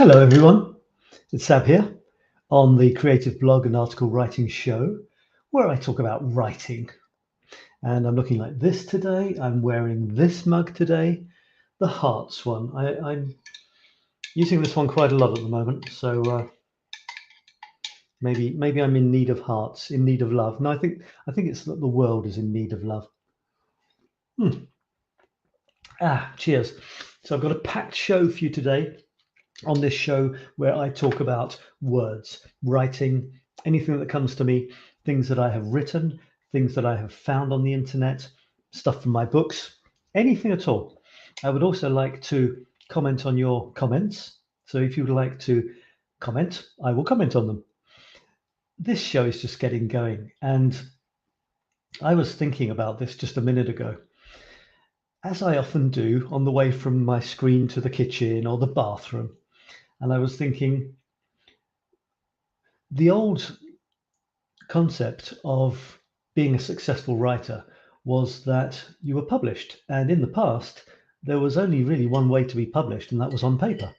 Hello everyone, it's Sab here on the Creative Blog and Article Writing Show, where I talk about writing. And I'm looking like this today. I'm wearing this mug today, the Hearts one. I'm using this one quite a lot at the moment, so maybe I'm in need of hearts, in need of love. No, I think it's that the world is in need of love. Cheers. So I've got a packed show for you today. On this show where I talk about words, writing, anything that comes to me, things that I have written, things that I have found on the internet, stuff from my books, anything at all. I would also like to comment on your comments. So if you would like to comment, I will comment on them. This show is just getting going. And I was thinking about this just a minute ago, as I often do on the way from my screen to the kitchen or the bathroom. And I was thinking, the old concept of being a successful writer was that you were published. And in the past, there was only really one way to be published, and that was on paper.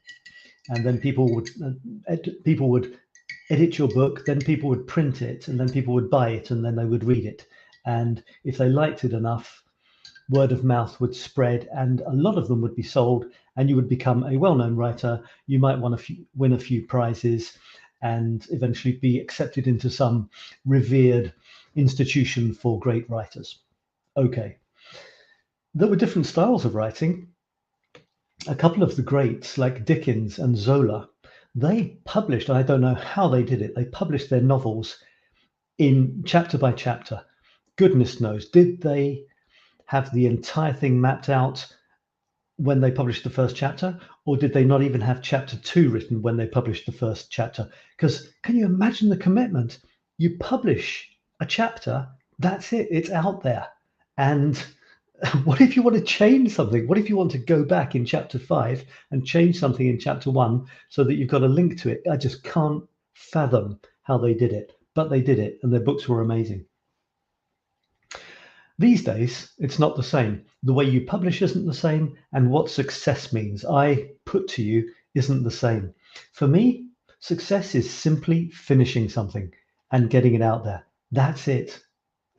And then people would edit your book, then people would print it, and then people would buy it, and then they would read it. And if they liked it enough, word of mouth would spread, and a lot of them would be sold, and you would become a well-known writer. You might win a few prizes and eventually be accepted into some revered institution for great writers. Okay. There were different styles of writing. A couple of the greats, like Dickens and Zola, they published, I don't know how they did it, they published their novels in chapter by chapter. Goodness knows, did they have the entire thing mapped out when they published the first chapter, or did they not even have chapter 2 written when they published the first chapter? Because can you imagine the commitment? You publish a chapter, that's it, it's out there. And what if you want to change something? What if you want to go back in chapter 5 and change something in chapter 1 so that you've got a link to it? I just can't fathom how they did it, but they did it, and their books were amazing. These days, it's not the same. The way you publish isn't the same, and what success means, I put to you, isn't the same. For me, success is simply finishing something and getting it out there. That's it.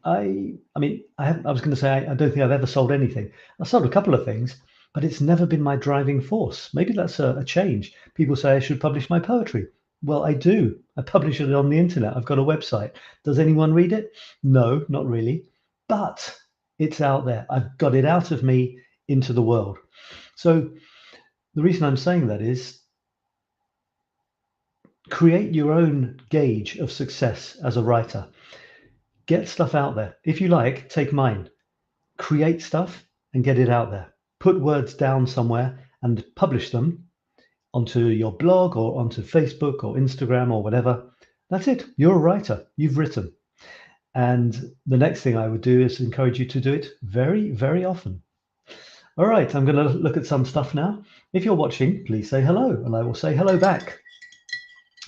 I was going to say, I don't think I've ever sold anything. I sold a couple of things, but it's never been my driving force. Maybe that's a change. People say I should publish my poetry. Well, I do. I publish it on the internet. I've got a website. Does anyone read it? No, not really. But it's out there. I've got it out of me into the world. So the reason I'm saying that is create your own gauge of success as a writer. Get stuff out there. If you like, take mine. Create stuff and get it out there. Put words down somewhere and publish them onto your blog or onto Facebook or Instagram or whatever. That's it. You're a writer. You've written. And the next thing I would do is encourage you to do it very, very often. All right, I'm going to look at some stuff now. If you're watching, please say hello, and I will say hello back.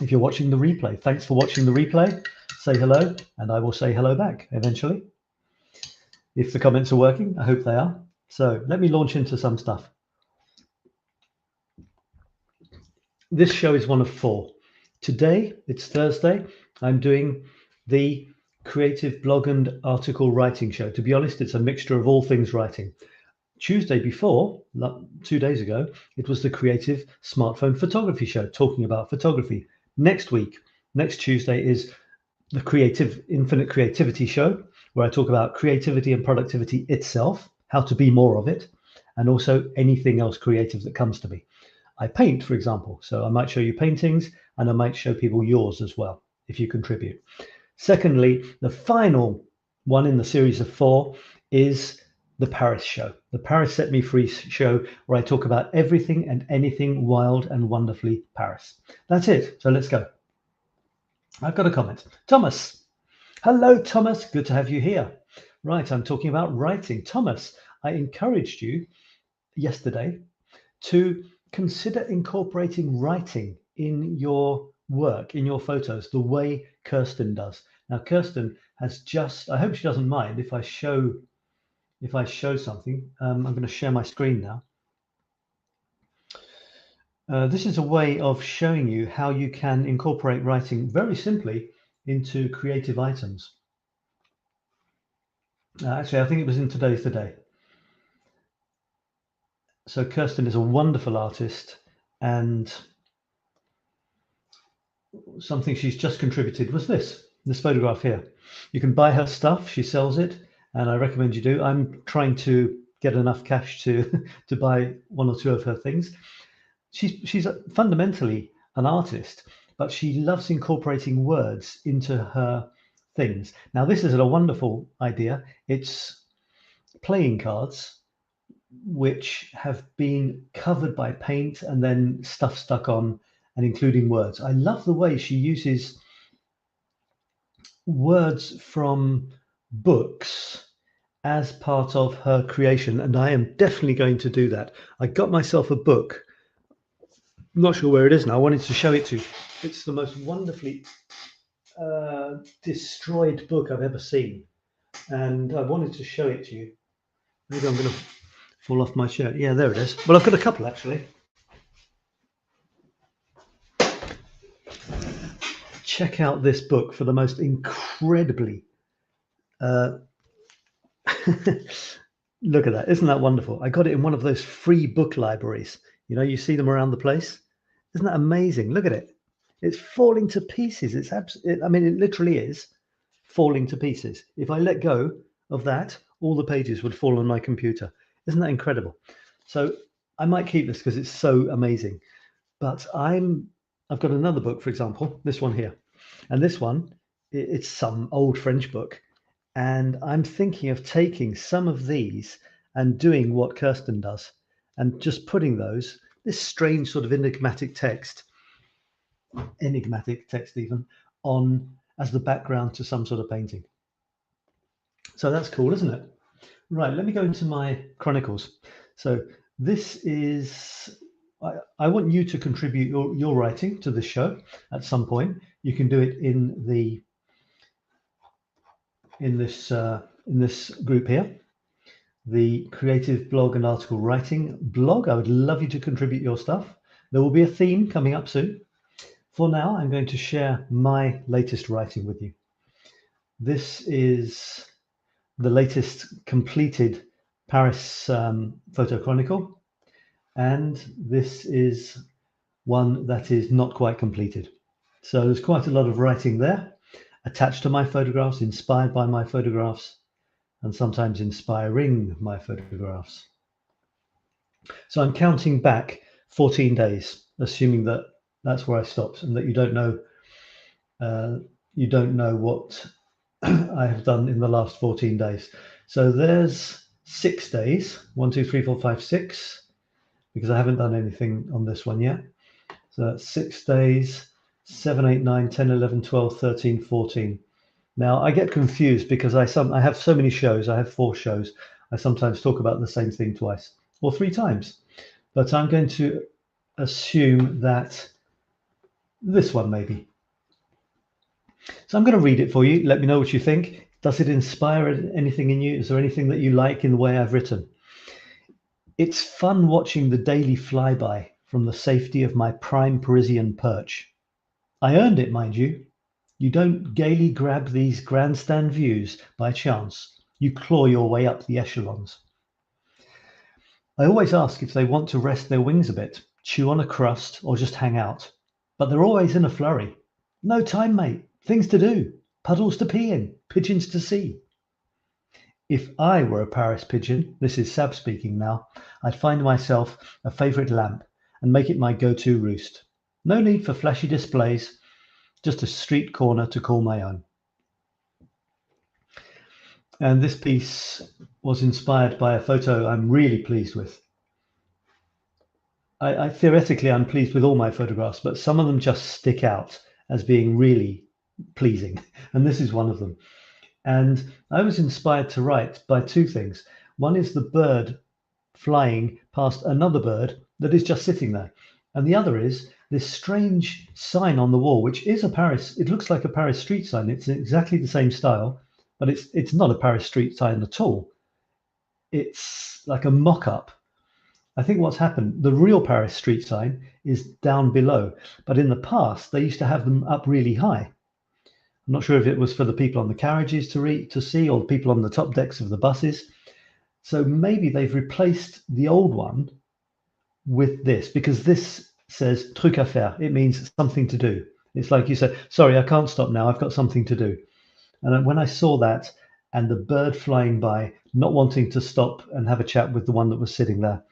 If you're watching the replay, thanks for watching the replay. Say hello, and I will say hello back eventually. If the comments are working, I hope they are. So let me launch into some stuff. This show is one of 4. Today, it's Thursday. I'm doing the Creative Blog and Article Writing Show. To be honest, it's a mixture of all things writing. Tuesday before, 2 days ago, it was the Creative Smartphone Photography Show, talking about photography. Next week, next Tuesday, is the Creative Infinite Creativity Show, where I talk about creativity and productivity itself, how to be more of it, and also anything else creative that comes to me. I paint, for example, so I might show you paintings, and I might show people yours as well, if you contribute. Secondly, the final one in the series of 4 is the Paris show, the Paris Set Me Free show, where I talk about everything and anything wild and wonderfully Paris. That's it. So let's go. I've got a comment. Thomas. Hello, Thomas. Good to have you here. Right, I'm talking about writing. Thomas, I encouraged you yesterday to consider incorporating writing in your work, in your photos, the way Kirsten does. Now, Kirsten has just, I hope she doesn't mind if I show something. I'm going to share my screen now. This is a way of showing you how you can incorporate writing very simply into creative items. Actually, I think it was in Today's the Day. So Kirsten is a wonderful artist, and something she's just contributed was this photograph here. You can buy her stuff, she sells it, and I recommend you do. I'm trying to get enough cash to buy one or two of her things. She's fundamentally an artist, but she loves incorporating words into her things. Now, this is a wonderful idea. It's playing cards which have been covered by paint and then stuff stuck on and including words. I love the way she uses words from books as part of her creation, and I am definitely going to do that. I got myself a book. I'm not sure where it is now. I wanted to show it to you. It's the most wonderfully destroyed book I've ever seen, and I wanted to show it to you. Maybe I'm going to fall off my chair. Yeah, there it is. Well, I've got a couple actually. Check out this book for the most incredibly look at that. Isn't that wonderful? I got it in one of those free book libraries. You know, you see them around the place. Isn't that amazing? Look at it. It's falling to pieces. It's I mean, it literally is falling to pieces. If I let go of that, all the pages would fall on my computer. Isn't that incredible? So I might keep this because it's so amazing. But I've got another book, for example, this one here. And this one, it's some old French book. And I'm thinking of taking some of these and doing what Kirsten does and just putting this strange sort of enigmatic text even, on as the background to some sort of painting. So that's cool, isn't it? Right, let me go into my Chronicles. So this is, I want you to contribute your writing to this show at some point. You can do it in this group here, the Creative Blog and Article Writing blog. I would love you to contribute your stuff. There will be a theme coming up soon. For now, I'm going to share my latest writing with you. This is the latest completed Paris photo chronicle, and this is one that is not quite completed. So there's quite a lot of writing there, attached to my photographs, inspired by my photographs, and sometimes inspiring my photographs. So I'm counting back 14 days, assuming that that's where I stopped and that you don't know what I have done in the last 14 days. So there's 6 days, 1, 2, 3, 4, 5, 6, because I haven't done anything on this one yet. So that's 6 days, 7, 8, 9, 10, 11, 12, 13, 14. Now I get confused because I have so many shows. I have 4 shows. I sometimes talk about the same thing twice or 3 times, but I'm going to assume that this one maybe. So I'm going to read it for you. Let me know what you think. Does it inspire anything in you? Is there anything that you like in the way I've written? It's fun watching the daily flyby from the safety of my prime Parisian perch. I earned it, mind you. You don't gaily grab these grandstand views by chance. You claw your way up the echelons. I always ask if they want to rest their wings a bit, chew on a crust, or just hang out. But they're always in a flurry. No time, mate. Things to do. Puddles to pee in. Pigeons to see. If I were a Paris pigeon, this is Sab speaking now, I'd find myself a favourite lamp and make it my go-to roost. No need for flashy displays, just a street corner to call my own. And this piece was inspired by a photo I'm really pleased with. Theoretically, I'm pleased with all my photographs, but some of them just stick out as being really pleasing. And this is one of them. And I was inspired to write by 2 things. One is the bird flying past another bird that is just sitting there. And the other is this strange sign on the wall, which is it looks like a Paris street sign. It's exactly the same style, but it's not a Paris street sign at all. It's like a mock-up I think what's happened, the real Paris street sign is down below, but in the past they used to have them up really high. I'm not sure if it was for the people on the carriages to see, or the people on the top decks of the buses. So maybe they've replaced the old one with this, because this says truc à faire. It means something to do. It's like you say, sorry, I can't stop now, I've got something to do. And when I saw that and the bird flying by, not wanting to stop and have a chat with the one that was sitting there,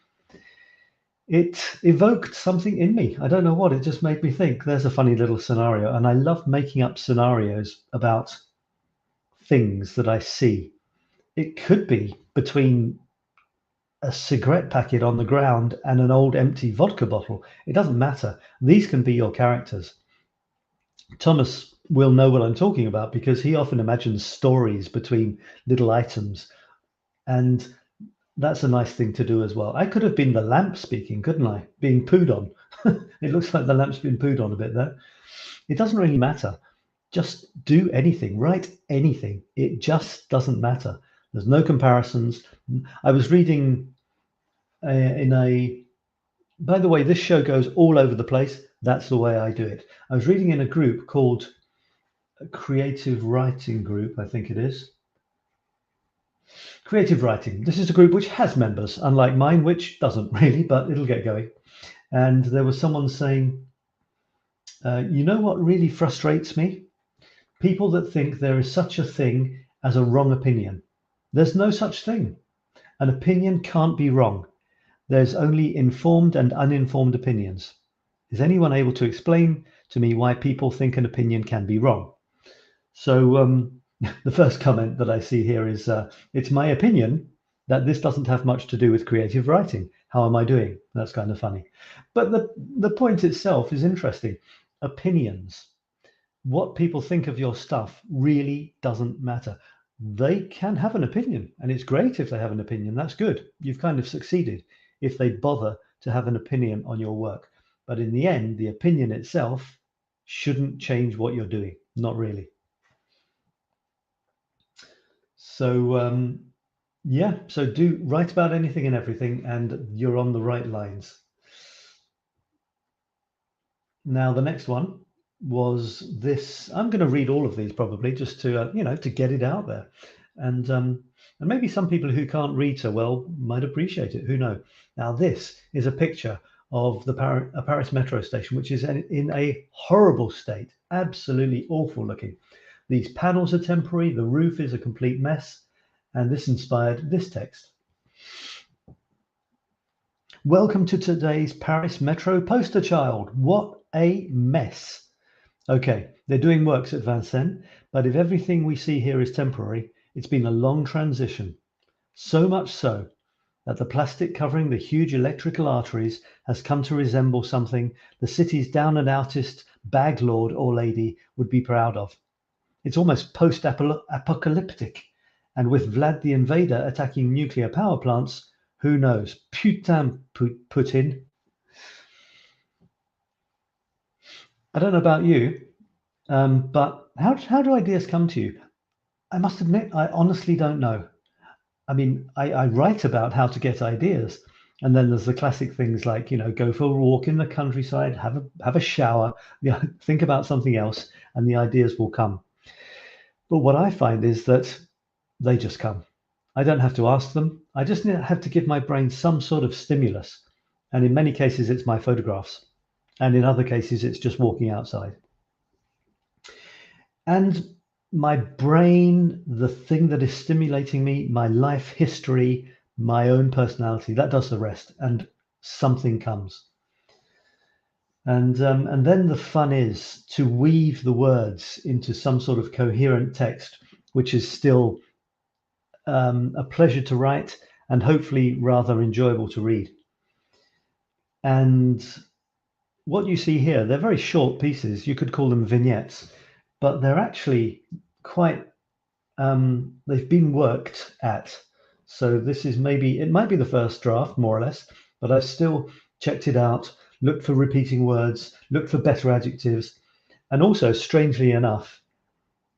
it evoked something in me. I don't know what, it just made me think, there's a funny little scenario. And I love making up scenarios about things that I see. It could be between a cigarette packet on the ground and an old empty vodka bottle. It doesn't matter. These can be your characters. Thomas will know what I'm talking about because he often imagines stories between little items. And that's a nice thing to do as well. I could have been the lamp speaking, couldn't I? Being pooed on. It looks like the lamp's been pooed on a bit there. It doesn't really matter. Just do anything, write anything. It just doesn't matter. There's no comparisons. I was reading by the way, this show goes all over the place. That's the way I do it. I was reading in a group called Creative Writing Group, I think it is. Creative Writing. This is a group which has members, unlike mine, which doesn't really, but it'll get going. And there was someone saying, you know what really frustrates me? People that think there is such a thing as a wrong opinion. There's no such thing. An opinion can't be wrong. There's only informed and uninformed opinions. Is anyone able to explain to me why people think an opinion can be wrong? So the first comment that I see here is, it's my opinion that this doesn't have much to do with creative writing. How am I doing? That's kind of funny. But the point itself is interesting. Opinions. What people think of your stuff really doesn't matter. They can have an opinion, and it's great if they have an opinion. That's good. You've kind of succeeded if they bother to have an opinion on your work. But in the end, the opinion itself shouldn't change what you're doing. Not really. So yeah, so do write about anything and everything, and you're on the right lines. Now, the next one was this. I'm going to read all of these probably just to, to get it out there. And maybe some people who can't read so well might appreciate it. Who knows? Now, this is a picture of the Paris metro station, which is in a horrible state, absolutely awful looking. These panels are temporary, the roof is a complete mess, and this inspired this text. Welcome to today's Paris Metro poster child. What a mess. Okay, they're doing works at Vincennes, but if everything we see here is temporary, it's been a long transition. So much so that the plastic covering the huge electrical arteries has come to resemble something the city's down and outest bag lord or lady would be proud of. It's almost post-apocalyptic, and with Vlad the Invader attacking nuclear power plants, who knows? Putain, Putin. I don't know about you, but how do ideas come to you? I must admit, I honestly don't know. I mean, I write about how to get ideas, and then there's the classic things like, go for a walk in the countryside, have a shower, think about something else, and the ideas will come. But what I find is that they just come. I don't have to ask them. I just have to give my brain some sort of stimulus. And in many cases, it's my photographs. And in other cases, it's just walking outside. And my brain, the thing that is stimulating me, my life history, my own personality, that does the rest. And something comes. And then the fun is to weave the words into some sort of coherent text, which is still a pleasure to write and hopefully rather enjoyable to read. And what you see here, they're very short pieces. You could call them vignettes, but they're actually quite, they've been worked at. So this is it might be the first draft, more or less, but I've still checked it out, looked for repeating words, looked for better adjectives, and also, strangely enough,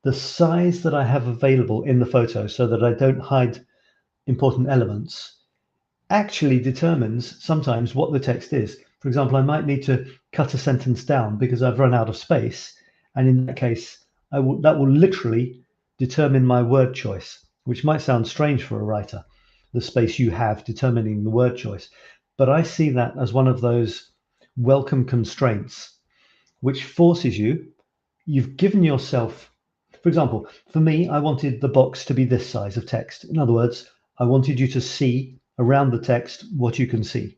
the size that I have available in the photo so that I don't hide important elements actually determines sometimes what the text is. For example, I might need to cut a sentence down because I've run out of space. And in that case, that will literally determine my word choice, which might sound strange for a writer, the space you have determining the word choice. But I see that as one of those welcome constraints, which forces you've given yourself, for example, for me, I wanted the box to be this size of text. In other words, I wanted you to see around the text what you can see.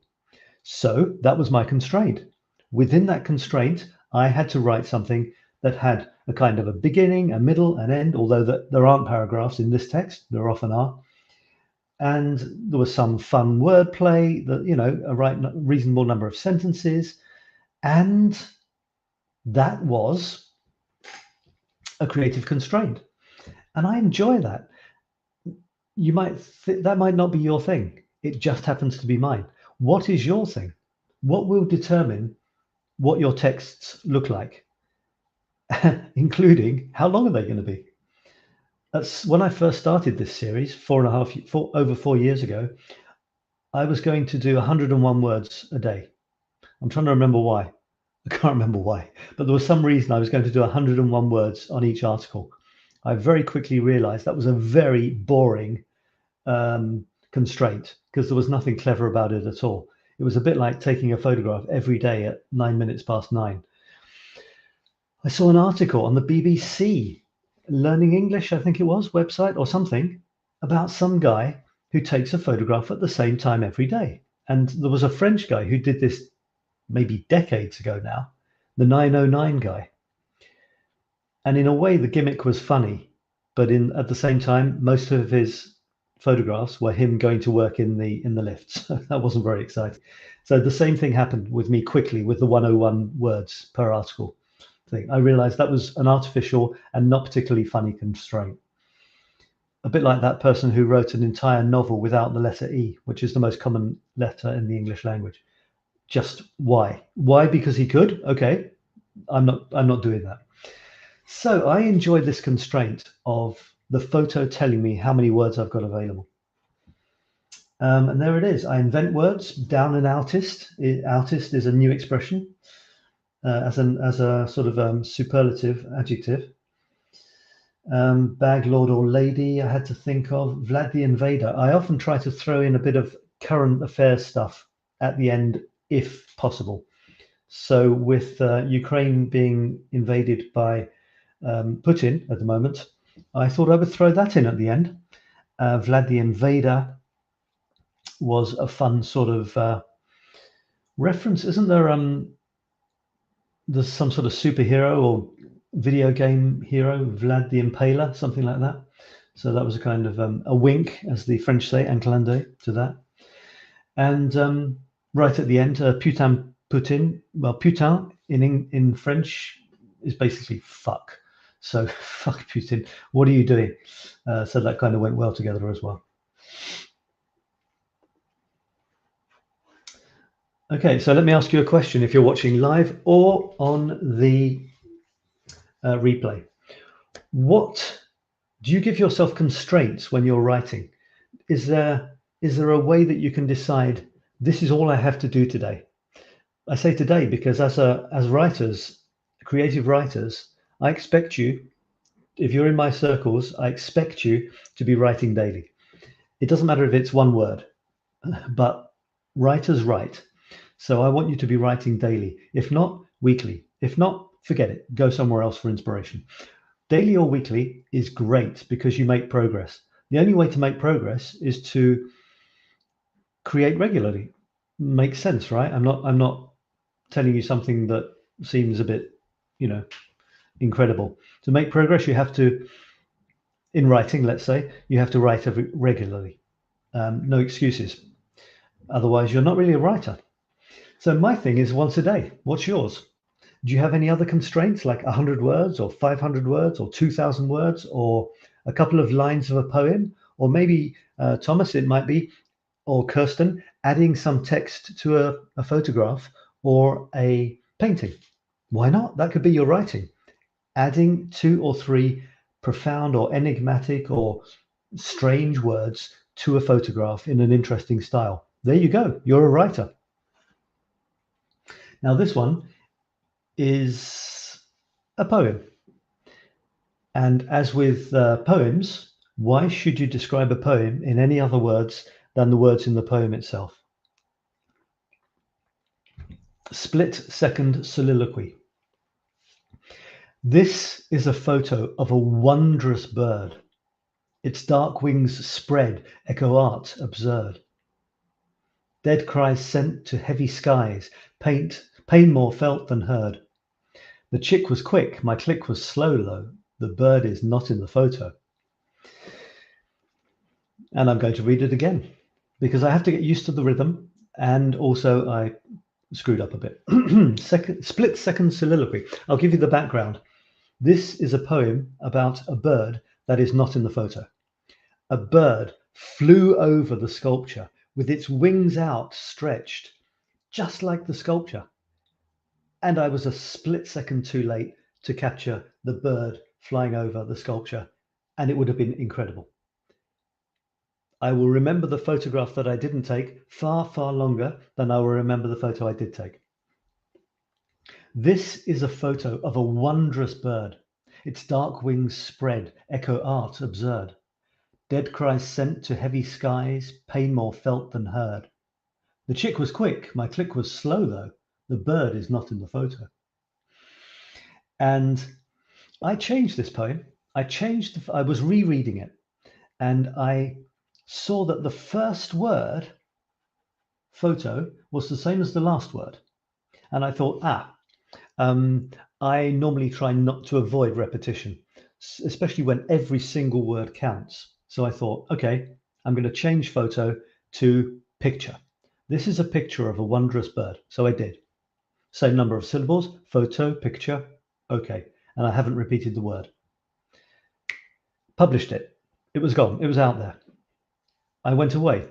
So that was my constraint. Within that constraint, I had to write something that had a kind of a beginning, a middle, an end, although there aren't paragraphs in this text, there often are. And there was some fun wordplay, a reasonable number of sentences. And that was a creative constraint. And I enjoy that. You might that might not be your thing. It just happens to be mine. What is your thing? What will determine what your texts look like, including how long are they going to be? That's when I first started this series over 4 years ago. I was going to do 101 words a day. I'm trying to remember why. I can't remember why, but there was some reason I was going to do 101 words on each article. I very quickly realized that was a very boring constraint because there was nothing clever about it at all. It was a bit like taking a photograph every day at 9:09. I saw an article on the BBC Learning English, I think it was, website or something, about some guy who takes a photograph at the same time every day. And there was a French guy who did this maybe decades ago now, the 909 guy. And in a way, the gimmick was funny, but at the same time, most of his photographs were him going to work in the lifts. That wasn't very exciting. So the same thing happened with me quickly with the 101 words per article thing. I realized that was an artificial and not particularly funny constraint. A bit like that person who wrote an entire novel without the letter E, which is the most common letter in the English language. Just why? Why? Because he could? Okay, I'm not doing that. So I enjoy this constraint of the photo telling me how many words I've got available. And there it is. I invent words. Down and outist. Outist is a new expression as a sort of superlative adjective. Bag, lord or lady, I had to think of. Vlad the Invader. I often try to throw in a bit of current affairs stuff at the end if possible. So with Ukraine being invaded by Putin at the moment, I thought I would throw that in at the end. Vlad the Invader was a fun sort of reference. Isn't there there's some sort of superhero or video game hero, Vlad the Impaler, something like that. So that was a kind of a wink, as the French say, un clin d'œil to that. And right at the end, Putin. Well, putain in French is basically fuck. So fuck Putin. What are you doing? So that kind of went well together as well. Okay, so let me ask you a question. If you're watching live or on the replay, what do you give yourself constraints when you're writing? Is there a way that you can decide this is all I have to do today? I say today because as writers, creative writers, I expect you, if you're in my circles, I expect you to be writing daily. It doesn't matter if it's one word, but writers write. So I want you to be writing daily, if not weekly. If not, forget it, go somewhere else for inspiration. Daily or weekly is great because you make progress. The only way to make progress is to create regularly. Makes sense, right? I'm not telling you something that seems a bit, incredible. To make progress, you have to, in writing, let's say, you have to write regularly. No excuses. Otherwise, you're not really a writer. So my thing is once a day. What's yours? Do you have any other constraints like 100 words or 500 words or 2,000 words or a couple of lines of a poem? Or maybe, Thomas, it might be, or Kirsten, adding some text to a photograph or a painting. Why not? That could be your writing. Adding 2 or 3 profound or enigmatic or strange words to a photograph in an interesting style. there you go. You're a writer. Now this one is a poem. And as with poems, why should you describe a poem in any other words than the words in the poem itself? Split-second soliloquy. This is a photo of a wondrous bird. Its dark wings spread, echo art absurd. Dead cries sent to heavy skies, pain more felt than heard. The chick was quick, my click was slow, though. The bird is not in the photo. And I'm going to read it again because I have to get used to the rhythm, and also I screwed up a bit. Split-second soliloquy. I'll give you the background. This is a poem about a bird that is not in the photo. A bird flew over the sculpture with its wings outstretched, just like the sculpture. And I was a split second too late to capture the bird flying over the sculpture, and it would have been incredible. I will remember the photograph that I didn't take far, far longer than I will remember the photo I did take. This is a photo of a wondrous bird. Its dark wings spread, echo art absurd. Dead cries sent to heavy skies, pain more felt than heard. The chick was quick, my click was slow, though. The bird is not in the photo. And I changed this poem. I was rereading it, and I saw that the first word, photo, was the same as the last word. And I thought, I normally try not to avoid repetition, especially when every single word counts. So I thought, okay, I'm going to change photo to picture. This is a picture of a wondrous bird. So I did. Same number of syllables, photo, picture, okay. And I haven't repeated the word. Published it. It was gone. It was out there. I went away.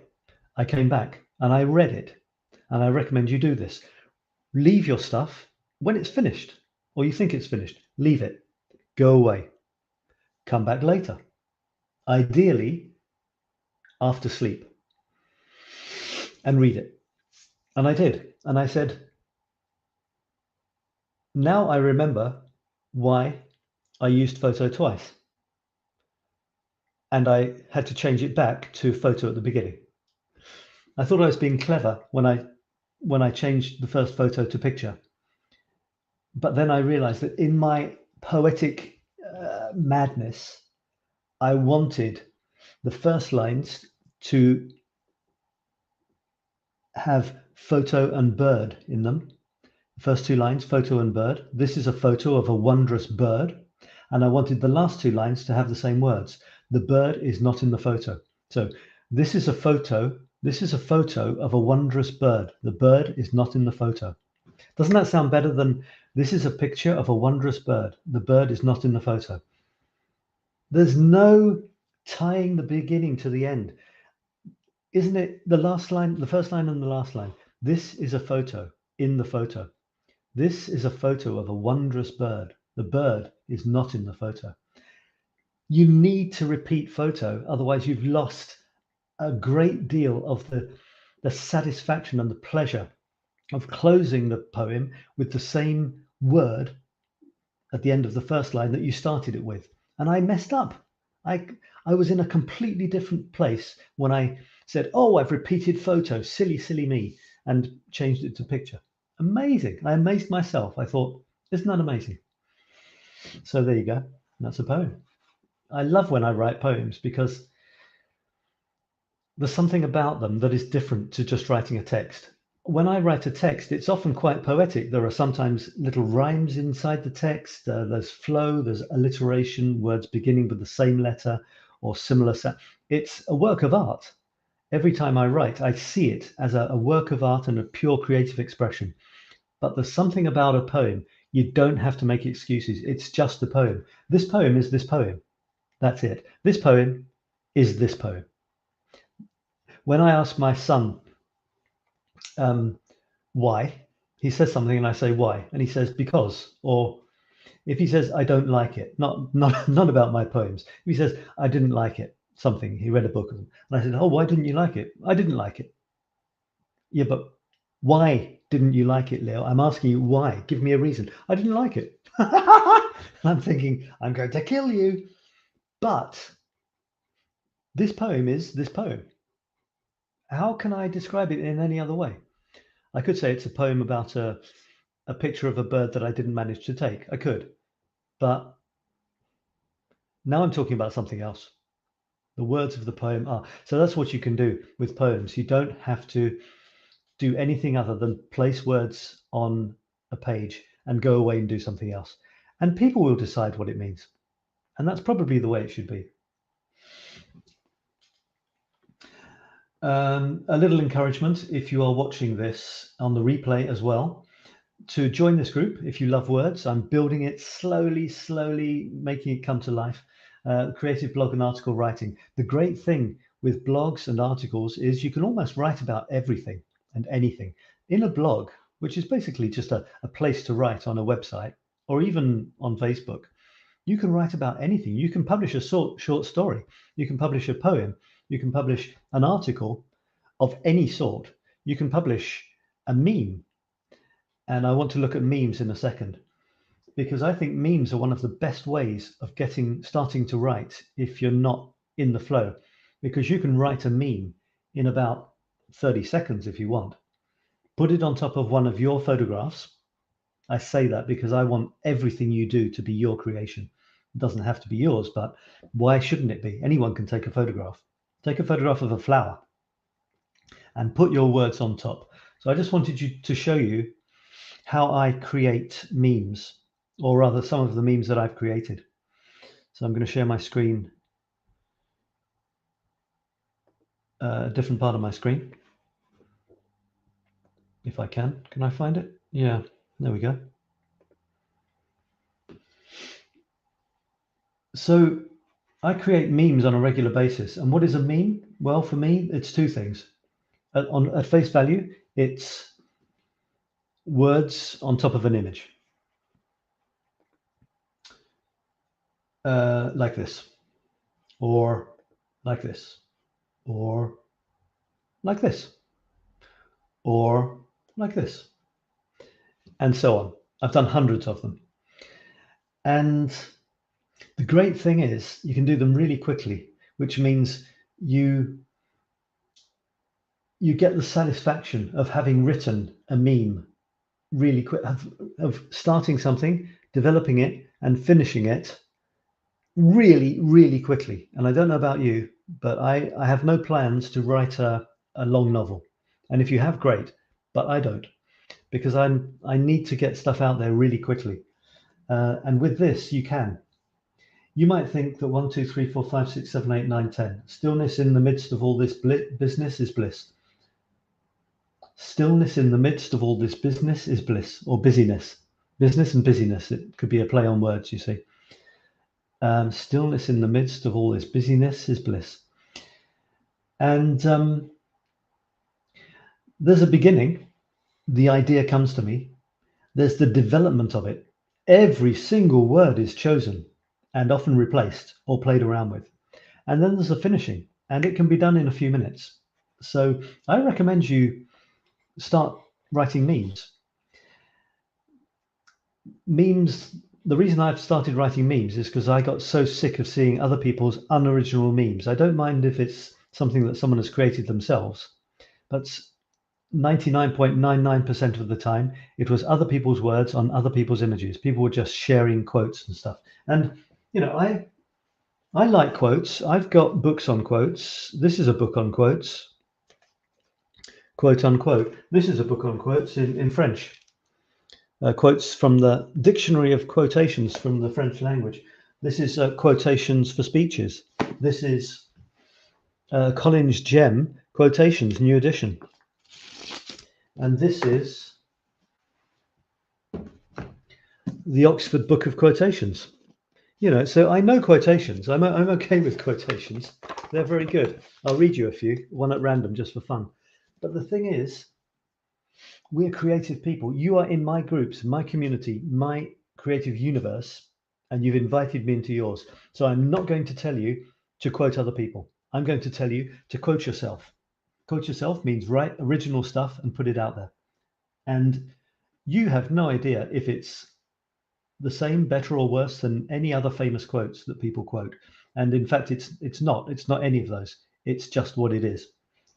I came back and I read it. And I recommend you do this. Leave your stuff when it's finished, or you think it's finished. Leave it. Go away. Come back later. Ideally, after sleep. And read it. And I did. And I said, now I remember why I used photo twice. And I had to change it back to photo at the beginning. I thought I was being clever when I changed the first photo to picture. But then I realized that in my poetic madness, I wanted the first lines to have photo and bird in them. The first two lines, photo and bird. This is a photo of a wondrous bird. And I wanted the last two lines to have the same words. The bird is not in the photo. So this is a photo. This is a photo of a wondrous bird. The bird is not in the photo. Doesn't that sound better than this is a picture of a wondrous bird. The bird is not in the photo. There's no tying the beginning to the end. Isn't it the last line, the first line and the last line? This is a photo in the photo. This is a photo of a wondrous bird. The bird is not in the photo. You need to repeat photo, otherwise you've lost a great deal of the satisfaction and the pleasure of closing the poem with the same word at the end of the first line that you started it with. And I messed up. I was in a completely different place when I said, oh, I've repeated photo, silly, silly me, and changed it to picture. Amazing. I amazed myself. I thought, isn't that amazing? So there you go. That's a poem. I love when I write poems because there's something about them that is different to just writing a text. When I write a text, it's often quite poetic. There are sometimes little rhymes inside the text. There's flow, there's alliteration, words beginning with the same letter or similar sound. It's a work of art. Every time I write, I see it as a work of art and a pure creative expression. But there's something about a poem. You don't have to make excuses. It's just a poem. This poem is this poem. That's it. This poem is this poem. When I ask my son why, he says something and I say why, and he says because. Or if he says I don't like it, not about my poems. If he says I didn't like it, something, he read a book of them, and I said, oh, why didn't you like it? I didn't like it. Yeah, but why didn't you like it, Leo? I'm asking you why. Give me a reason. I didn't like it. I'm thinking, I'm going to kill you. But this poem is this poem. How can I describe it in any other way? I could say it's a poem about a picture of a bird that I didn't manage to take. I could. But now I'm talking about something else. The words of the poem are. So that's what you can do with poems. You don't have to do anything other than place words on a page and go away and do something else. And people will decide what it means. And that's probably the way it should be. A little encouragement, if you are watching this on the replay as well, to join this group if you love words. I'm building it slowly, making it come to life. Creative blog and article writing. The great thing with blogs and articles is you can almost write about everything and anything. In a blog, which is basically just a place to write on a website or even on Facebook, you can write about anything. You can publish a short story. You can publish a poem. You can publish an article of any sort. You can publish a meme. And I want to look at memes in a second, because I think memes are one of the best ways of starting to write if you're not in the flow, because you can write a meme in about 30 seconds if you want. Put it on top of one of your photographs. I say that because I want everything you do to be your creation. It doesn't have to be yours, but why shouldn't it be? Anyone can take a photograph. Take a photograph of a flower and put your words on top. So I just wanted to show you how I create memes, or rather some of the memes that I've created. So I'm going to share my screen, a different part of my screen, if I can. Can I find it? Yeah, there we go. So I create memes on a regular basis. And what is a meme? Well, for me, it's two things. At face value, it's words on top of an image. Like this, or like this, or like this, or like this, and so on. I've done hundreds of them. And the great thing is you can do them really quickly, which means you get the satisfaction of having written a meme really quick, of starting something, developing it, and finishing it really quickly. And I don't know about you, but I have no plans to write a long novel. And if you have, great, but I don't, because I need to get stuff out there really quickly. And with this, you can. You might think that 1, 2, 3, 4, 5, 6, 7, 8, 9, 10. Stillness in the midst of all this business is bliss. Stillness in the midst of all this business is bliss, or busyness. Business and busyness. It could be a play on words, you see. Stillness in the midst of all this busyness is bliss. And there's a beginning. The idea comes to me. There's the development of it. Every single word is chosen and often replaced or played around with. And then there's a finishing, and it can be done in a few minutes. So I recommend you start writing memes. Memes, the reason I've started writing memes is because I got so sick of seeing other people's unoriginal memes. I don't mind if it's something that someone has created themselves, but 99.99% of the time, it was other people's words on other people's images. People were just sharing quotes and stuff. And, you know, I like quotes. I've got books on quotes. This is a book on quotes, quote unquote. This is a book on quotes in French. Quotes from the Dictionary of Quotations from the French language. This is Quotations for Speeches. This is Collins Gem Quotations, new edition. And this is the Oxford Book of Quotations. You know, so I know quotations. I'm okay with quotations. They're very good. I'll read you a few, one at random, just for fun. But the thing is, we're creative people. You are in my groups, my community, my creative universe, and you've invited me into yours. So I'm not going to tell you to quote other people. I'm going to tell you to quote yourself. Quote yourself means write original stuff and put it out there. And you have no idea if it's the same, better, or worse than any other famous quotes that people quote. And in fact, it's not any of those. It's just what it is.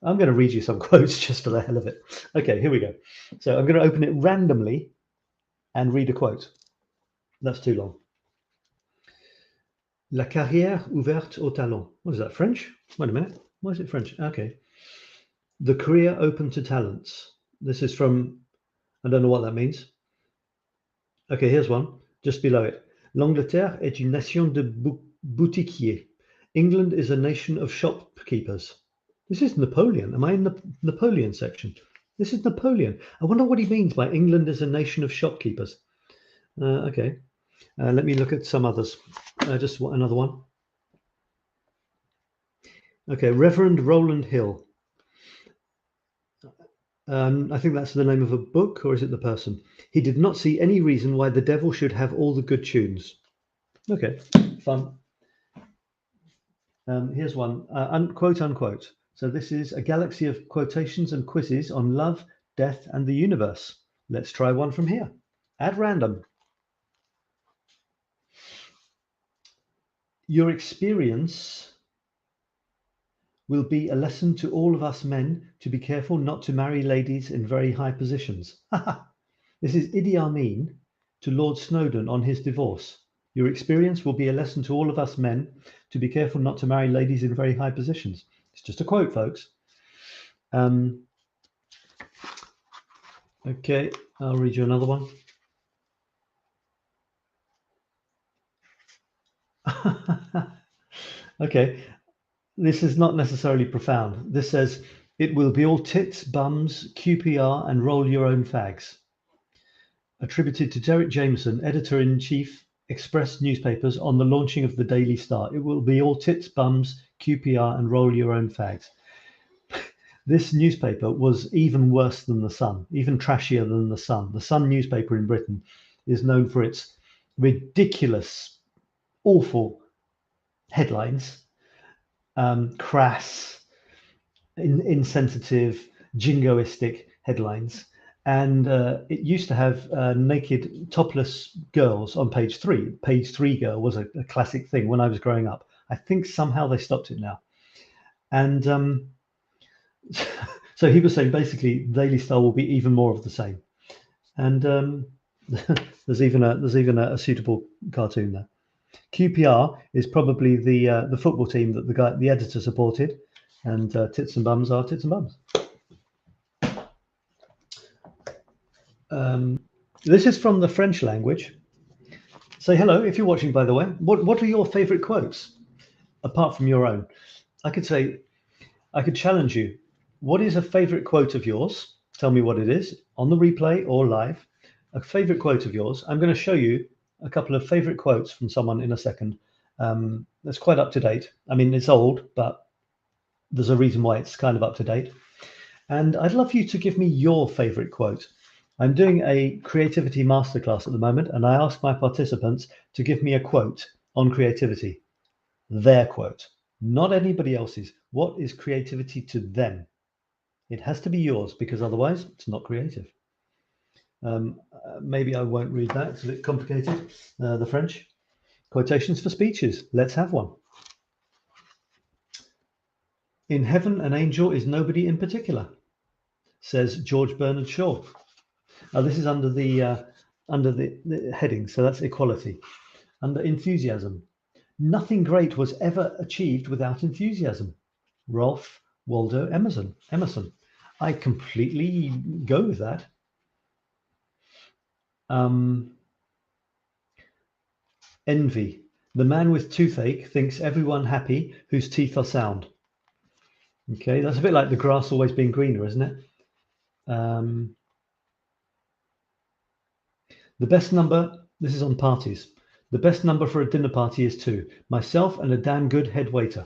I'm going to read you some quotes just for the hell of it. Okay, here we go. So I'm going to open it randomly and read a quote. That's too long. La carrière ouverte au talent. What is that, French? Wait a minute. Why is it French? Okay. The career open to talents. This is from, I don't know what that means. Okay, here's one, just below it. L'Angleterre est une nation de boutiquiers. England is a nation of shopkeepers. This is Napoleon. Am I in the Napoleon section? This is Napoleon. I wonder what he means by England is a nation of shopkeepers. Okay. Let me look at some others. Just another one. Okay, Reverend Rowland Hill. I think that's the name of a book, or is it the person? He did not see any reason why the devil should have all the good tunes. Okay, fun. Here's one, quote unquote. So this is a galaxy of quotations and quizzes on love, death, and the universe. Let's try one from here, at random. Your experience will be a lesson to all of us men to be careful not to marry ladies in very high positions. This is Idi Amin to Lord Snowden on his divorce. Your experience will be a lesson to all of us men to be careful not to marry ladies in very high positions. It's just a quote, folks. Okay, I'll read you another one. Okay. This is not necessarily profound. This says, it will be all tits, bums, QPR, and roll your own fags. Attributed to Derek Jameson, editor-in-chief, Express newspapers, on the launching of the Daily Star. It will be all tits, bums, QPR, and roll your own fags. This newspaper was even worse than the Sun, even trashier than the Sun. The Sun newspaper in Britain is known for its ridiculous, awful headlines. Crass, insensitive, jingoistic headlines. And it used to have naked, topless girls on page 3. Page 3 girl was a classic thing when I was growing up. I think somehow they stopped it now. And so he was saying basically Daily Star will be even more of the same. And there's even a suitable cartoon there. QPR is probably the football team that the editor supported, and tits and bums are tits and bums. This is from the French language. Say hello if you're watching, by the way. What are your favorite quotes apart from your own? I could challenge you. What is a favorite quote of yours? Tell me what it is on the replay or live. A favorite quote of yours. I'm going to show you a couple of favorite quotes from someone in a second. That's quite up to date. I mean, it's old, but there's a reason why it's kind of up to date. And I'd love you to give me your favorite quote. I'm doing a creativity masterclass at the moment, and I ask my participants to give me a quote on creativity. Their quote, not anybody else's. What is creativity to them? It has to be yours, because otherwise it's not creative. Maybe I won't read that. It's a bit complicated. The French. Quotations for speeches. Let's have one. In heaven, an angel is nobody in particular, says George Bernard Shaw. Now, this is under the heading, so that's equality. Under enthusiasm. Nothing great was ever achieved without enthusiasm. Ralph Waldo Emerson. I completely go with that. Envy. The man with toothache thinks everyone happy whose teeth are sound. Okay, that's a bit like the grass always being greener, isn't it? The best number, this is on parties. The best number for a dinner party is 2. Myself and a damn good head waiter.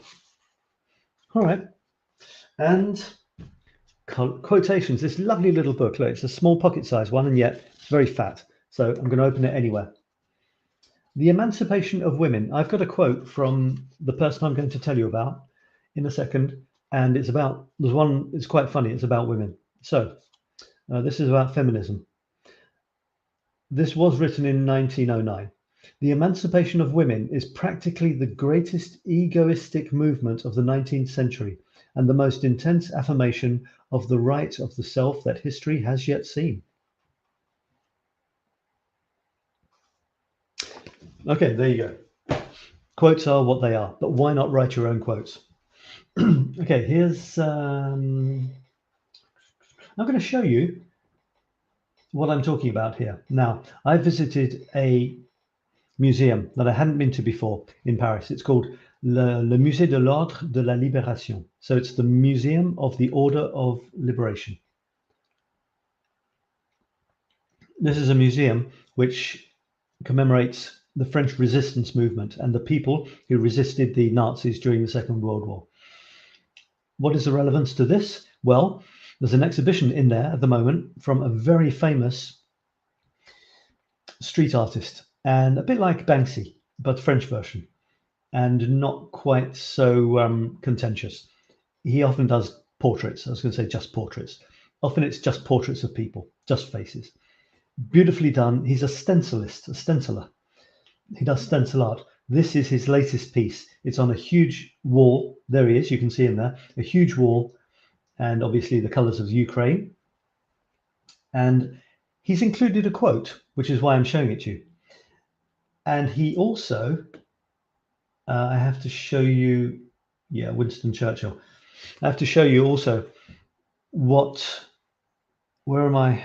All right. And quotations, this lovely little book. Look, it's a small pocket-sized one, and yet it's very fat. So I'm going to open it anywhere. The Emancipation of Women. I've got a quote from the person I'm going to tell you about in a second. and it's about, there's one, it's quite funny, it's about women. So this is about feminism. This was written in 1909. The emancipation of women is practically the greatest egoistic movement of the 19th century and the most intense affirmation of the right of the self that history has yet seen. Okay, there you go. Quotes are what they are, but why not write your own quotes? Okay, here's, I'm going to show you what I'm talking about here. Now, I visited a museum that I hadn't been to before in Paris. It's called le Musée de l'Ordre de la Libération. So it's the Museum of the Order of Liberation. This is a museum which commemorates the French resistance movement and the people who resisted the Nazis during the Second World War. What is the relevance to this? Well, there's an exhibition in there at the moment from a very famous street artist, and a bit like Banksy, but French version, and not quite so contentious. He often does portraits. I was going to say just portraits. Often it's just portraits of people, just faces. Beautifully done. He's a stencilist, a stenciler. He does stencil art. This is his latest piece. It's on a huge wall. There he is. You can see him there. A huge wall, and obviously the colors of Ukraine. And he's included a quote, which is why I'm showing it to you. And he also, I have to show you, yeah, Winston Churchill. I have to show you also what, where am I?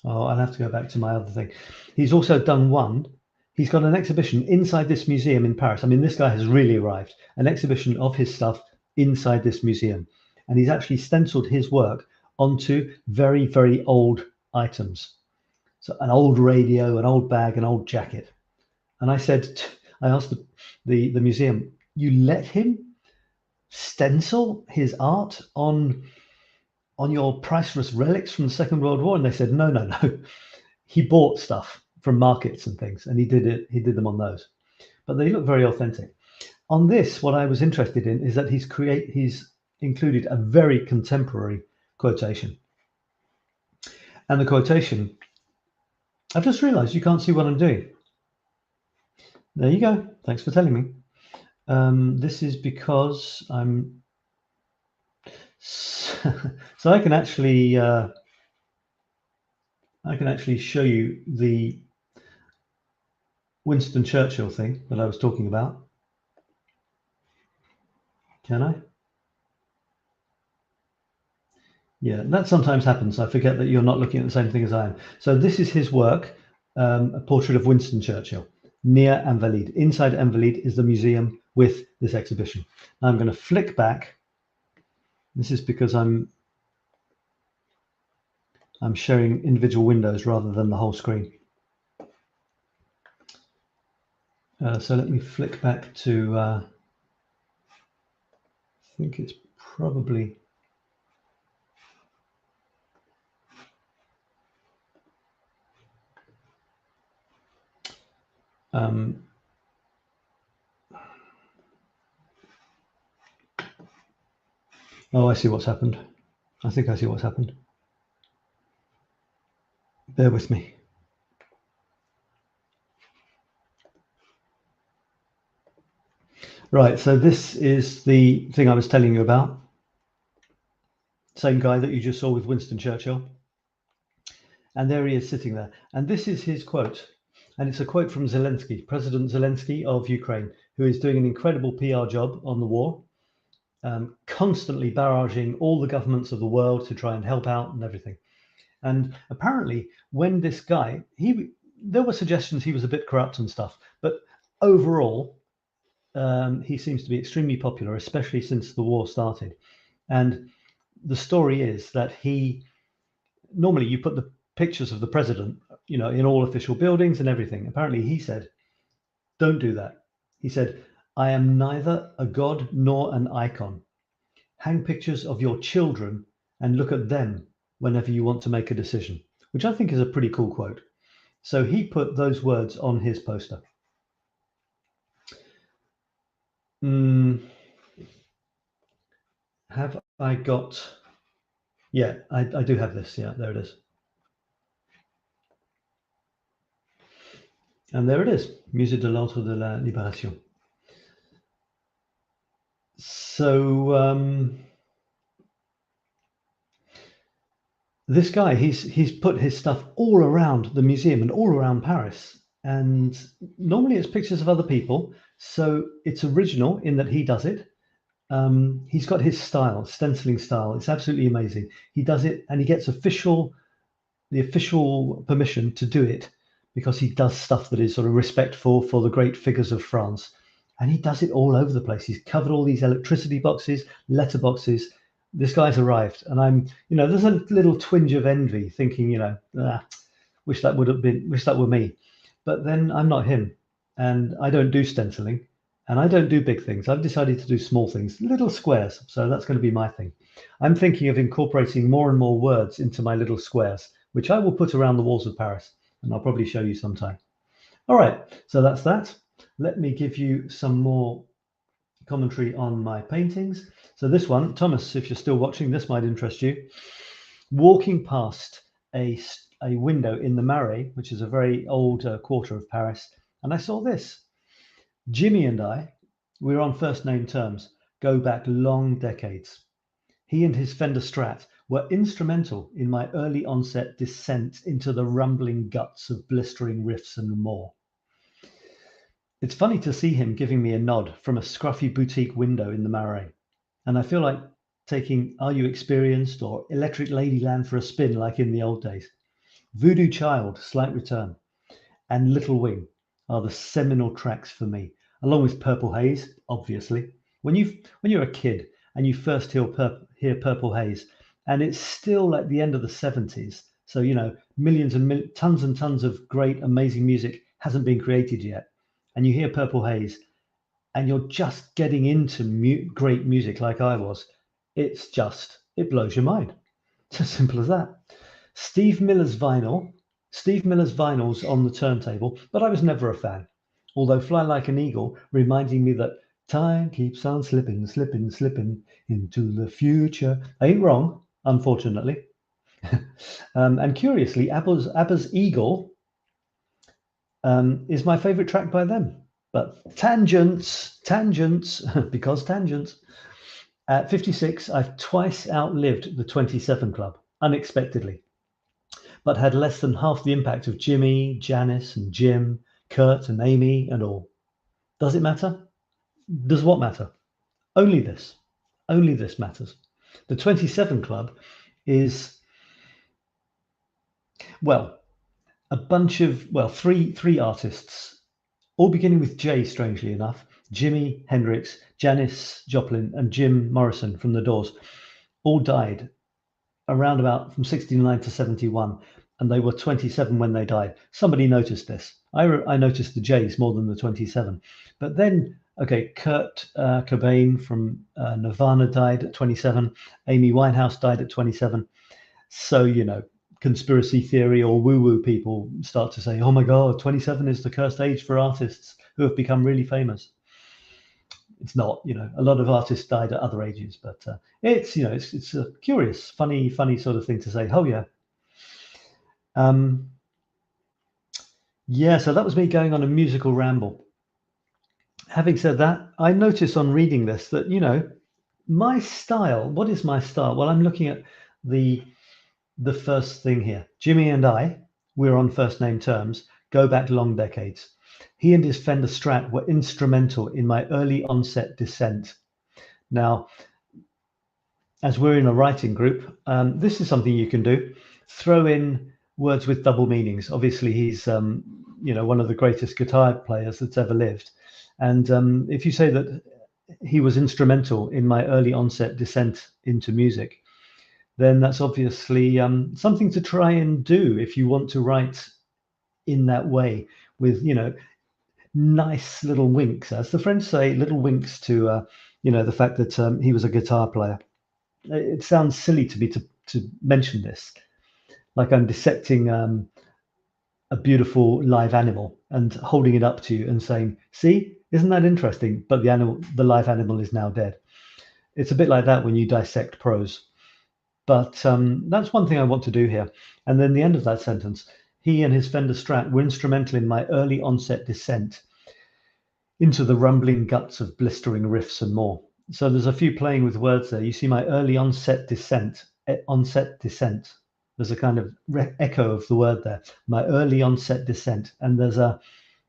Oh, I'll have to go back to my other thing. He's also done one. He's got an exhibition inside this museum in Paris. I mean, this guy has really arrived. An exhibition of his stuff inside this museum. And he's actually stenciled his work onto very, very old items. So an old radio, an old bag, an old jacket. And I said, I asked the museum, you let him stencil his art on your priceless relics from the Second World War? And they said, no, no, no. He bought stuff from markets and things, and he did them on those. But they look very authentic. On this, what I was interested in is that he's included a very contemporary quotation. And the quotation, I've just realized you can't see what I'm doing. There you go. Thanks for telling me. This is because I'm so I can actually show you the Winston Churchill thing that I was talking about. Can I? Yeah, that sometimes happens. I forget that you're not looking at the same thing as I am. So this is his work, a portrait of Winston Churchill, near Invalides. Inside Invalides is the museum with this exhibition. Now I'm going to flick back. This is because I'm sharing individual windows rather than the whole screen. So let me flick back to, I think it's probably, oh, I see what's happened. I think I see what's happened. Bear with me. Right, so this is the thing I was telling you about. Same guy that you just saw with Winston Churchill. And there he is sitting there. And this is his quote. And it's a quote from Zelensky, President Zelensky of Ukraine, who is doing an incredible PR job on the war, constantly barraging all the governments of the world to try and help out and everything. And apparently, when this guy, there were suggestions he was a bit corrupt and stuff, but overall, he seems to be extremely popular, especially since the war started. And the story is that normally you put the pictures of the president, you know, in all official buildings and everything. Apparently he said, don't do that. He said, I am neither a god nor an icon. Hang pictures of your children and look at them whenever you want to make a decision, which I think is a pretty cool quote. So he put those words on his poster. have I got? Yeah, I do have this. Yeah, there it is. And there it is, Musée de l'Ordre de la Libération. So this guy, he's put his stuff all around the museum and all around Paris. And normally it's pictures of other people, so it's original in that he does it. He's got his style, stenciling style. It's absolutely amazing. He does it, and he gets the official permission to do it because he does stuff that is sort of respectful for the great figures of France. And he does it all over the place. He's covered all these electricity boxes, letter boxes. This guy's arrived, and I'm, there's a little twinge of envy, thinking, wish that were me. But then I'm not him, and I don't do stenciling, and I don't do big things. I've decided to do small things, little squares. So that's going to be my thing. I'm thinking of incorporating more and more words into my little squares, which I will put around the walls of Paris, and I'll probably show you sometime. All right, so that's that. Let me give you some more commentary on my paintings. So this one, Thomas, if you're still watching, this might interest you. Walking past a window in the Marais, which is a very old quarter of Paris, and I saw this. Jimmy and I, we're on first name terms, go back long decades. He and his Fender Strat were instrumental in my early onset descent into the rumbling guts of blistering riffs and more. It's funny to see him giving me a nod from a scruffy boutique window in the Marais, and I feel like taking Are You Experienced or Electric Ladyland for a spin like in the old days. Voodoo Child, Slight Return, and Little Wing are the seminal tracks for me, along with Purple Haze, obviously. When you're a kid and you first hear Purple Haze, and it's still like the end of the 70s, so millions and tons of great, amazing music hasn't been created yet, and you hear Purple Haze, and you're just getting into great music like I was, it blows your mind. It's as simple as that. Steve Miller's vinyls on the turntable, but I was never a fan. Although Fly Like an Eagle reminding me that time keeps on slipping, slipping, slipping into the future. I ain't wrong, unfortunately. And curiously, ABBA's Eagle is my favorite track by them. But tangents, because tangents. At 56, I've twice outlived the 27 Club, unexpectedly, but had less than half the impact of Jimmy, Janice, and Jim, Kurt, and Amy, and all. Does it matter? Does what matter? Only this. Only this matters. The 27 Club is, a bunch of, three artists, all beginning with J, strangely enough. Jimi Hendrix, Janis Joplin, and Jim Morrison from The Doors all died around about from 69 to 71, and they were 27 when they died. Somebody noticed this. I noticed the J's more than the 27. But then, Kurt Cobain from Nirvana died at 27. Amy Winehouse died at 27. So, conspiracy theory or woo-woo people start to say, oh my God, 27 is the cursed age for artists who have become really famous. It's not, a lot of artists died at other ages, but it's a curious, funny sort of thing to say. Oh yeah. So that was me going on a musical ramble. Having said that, I notice on reading this that, my style, what is my style? Well, I'm looking at the first thing here. Jimmy and I, we're on first name terms, go back long decades. He and his Fender Strat were instrumental in my early onset descent. Now, as we're in a writing group, this is something you can do. Throw in words with double meanings. Obviously, he's one of the greatest guitar players that's ever lived. And if you say that he was instrumental in my early onset descent into music, then that's obviously something to try and do if you want to write in that way with, nice little winks, as the French say, little winks to, the fact that he was a guitar player. It sounds silly to me to mention this, like I'm dissecting a beautiful live animal and holding it up to you and saying, see, isn't that interesting? But the live animal is now dead. It's a bit like that when you dissect prose. But that's one thing I want to do here. And then the end of that sentence, he and his Fender Strat were instrumental in my early onset descent into the rumbling guts of blistering riffs and more. So there's a few playing with words there. You see my early onset descent. There's a kind of echo of the word there. My early onset descent. And there's a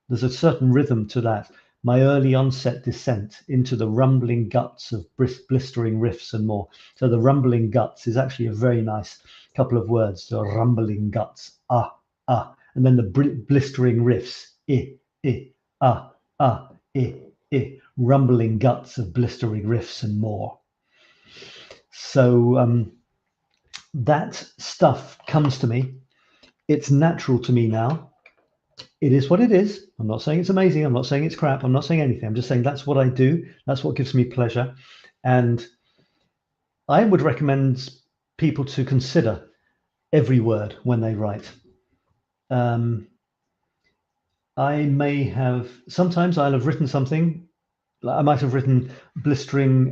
certain rhythm to that. My early onset descent into the rumbling guts of blistering riffs and more. So the rumbling guts is actually a very nice couple of words. The rumbling guts, and then the blistering riffs, rumbling guts of blistering riffs and more. So that stuff comes to me. It's natural to me now. It is what it is. I'm not saying it's amazing. I'm not saying it's crap. I'm not saying anything. I'm just saying that's what I do. That's what gives me pleasure. And I would recommend people to consider every word when they write. Sometimes I'll have written something. I might have written blistering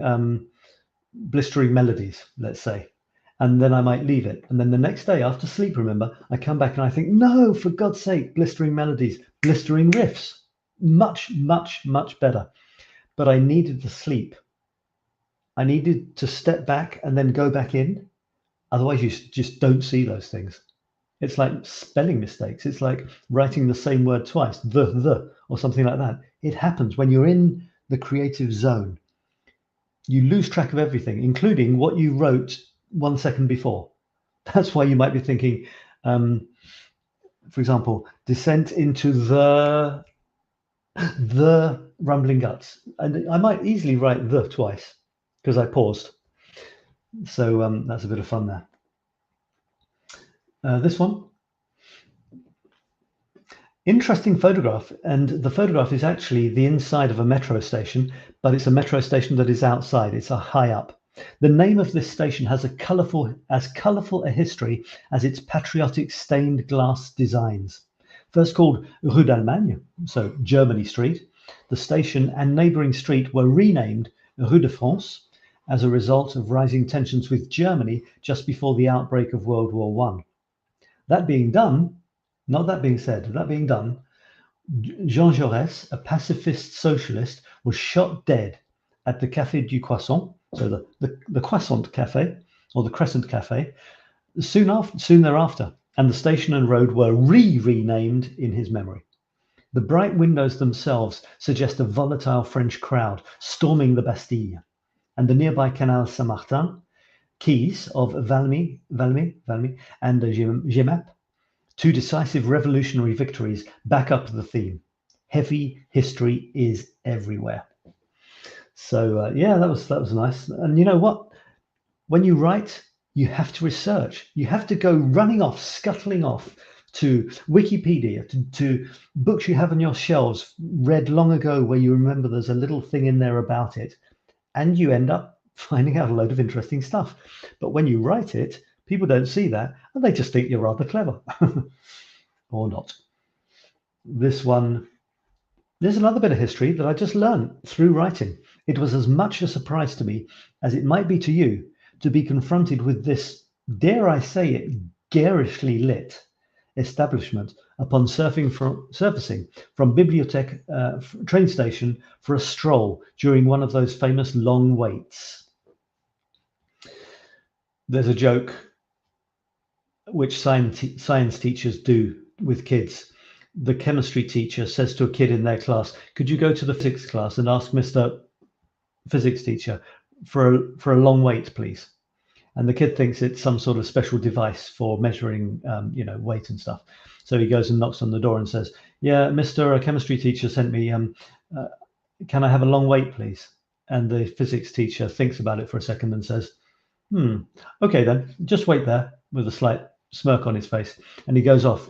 melodies, let's say. And then I might leave it. And then the next day after sleep, remember, I come back and I think, no, for God's sake, blistering melodies, blistering riffs, much, much, much better. But I needed the sleep. I needed to step back and then go back in. Otherwise, you just don't see those things. It's like spelling mistakes. It's like writing the same word twice, the, or something like that. It happens when you're in the creative zone. You lose track of everything, including what you wrote 1 second before. That's why you might be thinking, for example, descent into the rumbling guts. And I might easily write the twice because I paused. So that's a bit of fun there. This one. Interesting photograph. And the photograph is actually the inside of a metro station, but it's a metro station that is outside. It's a high up. The name of this station has as colourful a history as its patriotic stained glass designs. First called Rue d'Allemagne, so Germany Street, the station and neighbouring street were renamed Rue de France as a result of rising tensions with Germany just before the outbreak of World War I. That being done, Jean Jaurès, a pacifist socialist, was shot dead at the Café du Croissant, so the Croissant Cafe, or the Crescent Cafe, soon thereafter, and the station and road were renamed in his memory. The bright windows themselves suggest a volatile French crowd storming the Bastille, and the nearby Canal Saint-Martin, quays of Valmy and Jemappes, two decisive revolutionary victories, back up the theme. Heavy history is everywhere. So yeah, that was nice. And you know what? When you write, you have to research. You have to go scuttling off to Wikipedia, to books you have on your shelves, read long ago, where you remember there's a little thing in there about it, and you end up finding out a load of interesting stuff. But when you write it, people don't see that, and they just think you're rather clever, or not. This one, there's another bit of history that I just learned through writing. It was as much a surprise to me as it might be to you to be confronted with this, dare I say it, garishly lit establishment upon surfacing from Bibliothèque train station for a stroll during one of those famous long waits. There's a joke which science teachers do with kids. The chemistry teacher says to a kid in their class, could you go to the physics class and ask Mr. Physics teacher for a long wait, please? And the kid thinks it's some sort of special device for measuring, weight and stuff. So he goes and knocks on the door and says, yeah, Mr. Chemistry teacher sent me, can I have a long wait, please? And the physics teacher thinks about it for a second and says, okay then, just wait there, with a slight smirk on his face. And he goes off.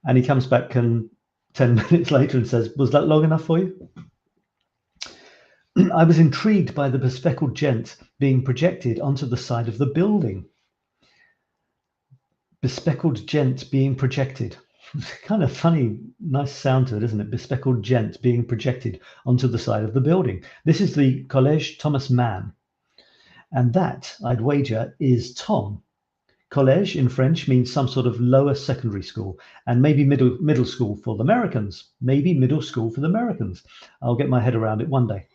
And he comes back 10 minutes later and says, was that long enough for you? I was intrigued by the bespectacled gent being projected onto the side of the building. Bespectacled gent being projected. Kind of funny, nice sound to it, isn't it? Bespectacled gent being projected onto the side of the building. This is the Collège Thomas Mann. And that, I'd wager, is Tom. Collège in French means some sort of lower secondary school, and maybe middle school for the Americans. Maybe middle school for the Americans. I'll get my head around it one day.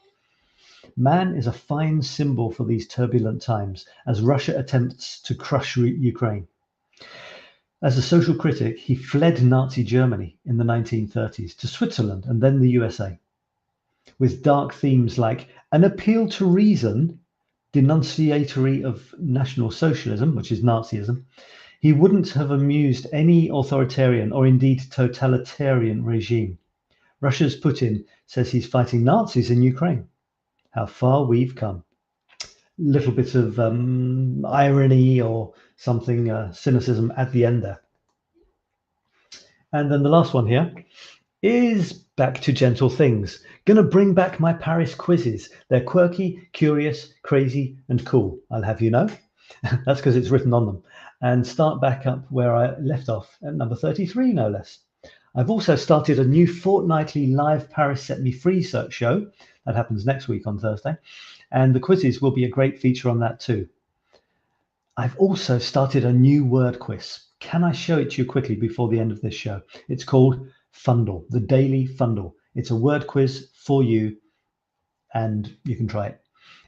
Man is a fine symbol for these turbulent times as Russia attempts to crush Ukraine. As a social critic, he fled Nazi Germany in the 1930s to Switzerland and then the USA, with dark themes like an appeal to reason, denunciatory of National Socialism, which is Nazism. He wouldn't have amused any authoritarian or indeed totalitarian regime. Russia's Putin says he's fighting Nazis in Ukraine. How far we've come. Little bit of irony or something, cynicism at the end there. And then the last one here is back to gentle things. Gonna bring back my Paris quizzes. They're quirky, curious, crazy, and cool, I'll have you know. That's because it's written on them. And start back up where I left off at number 33, no less. I've also started a new fortnightly live Paris Set Me Free show. That happens next week on Thursday. And the quizzes will be a great feature on that too. I've also started a new word quiz. Can I show it to you quickly before the end of this show? It's called Fundle, the Daily Fundle. It's a word quiz for you, and you can try it.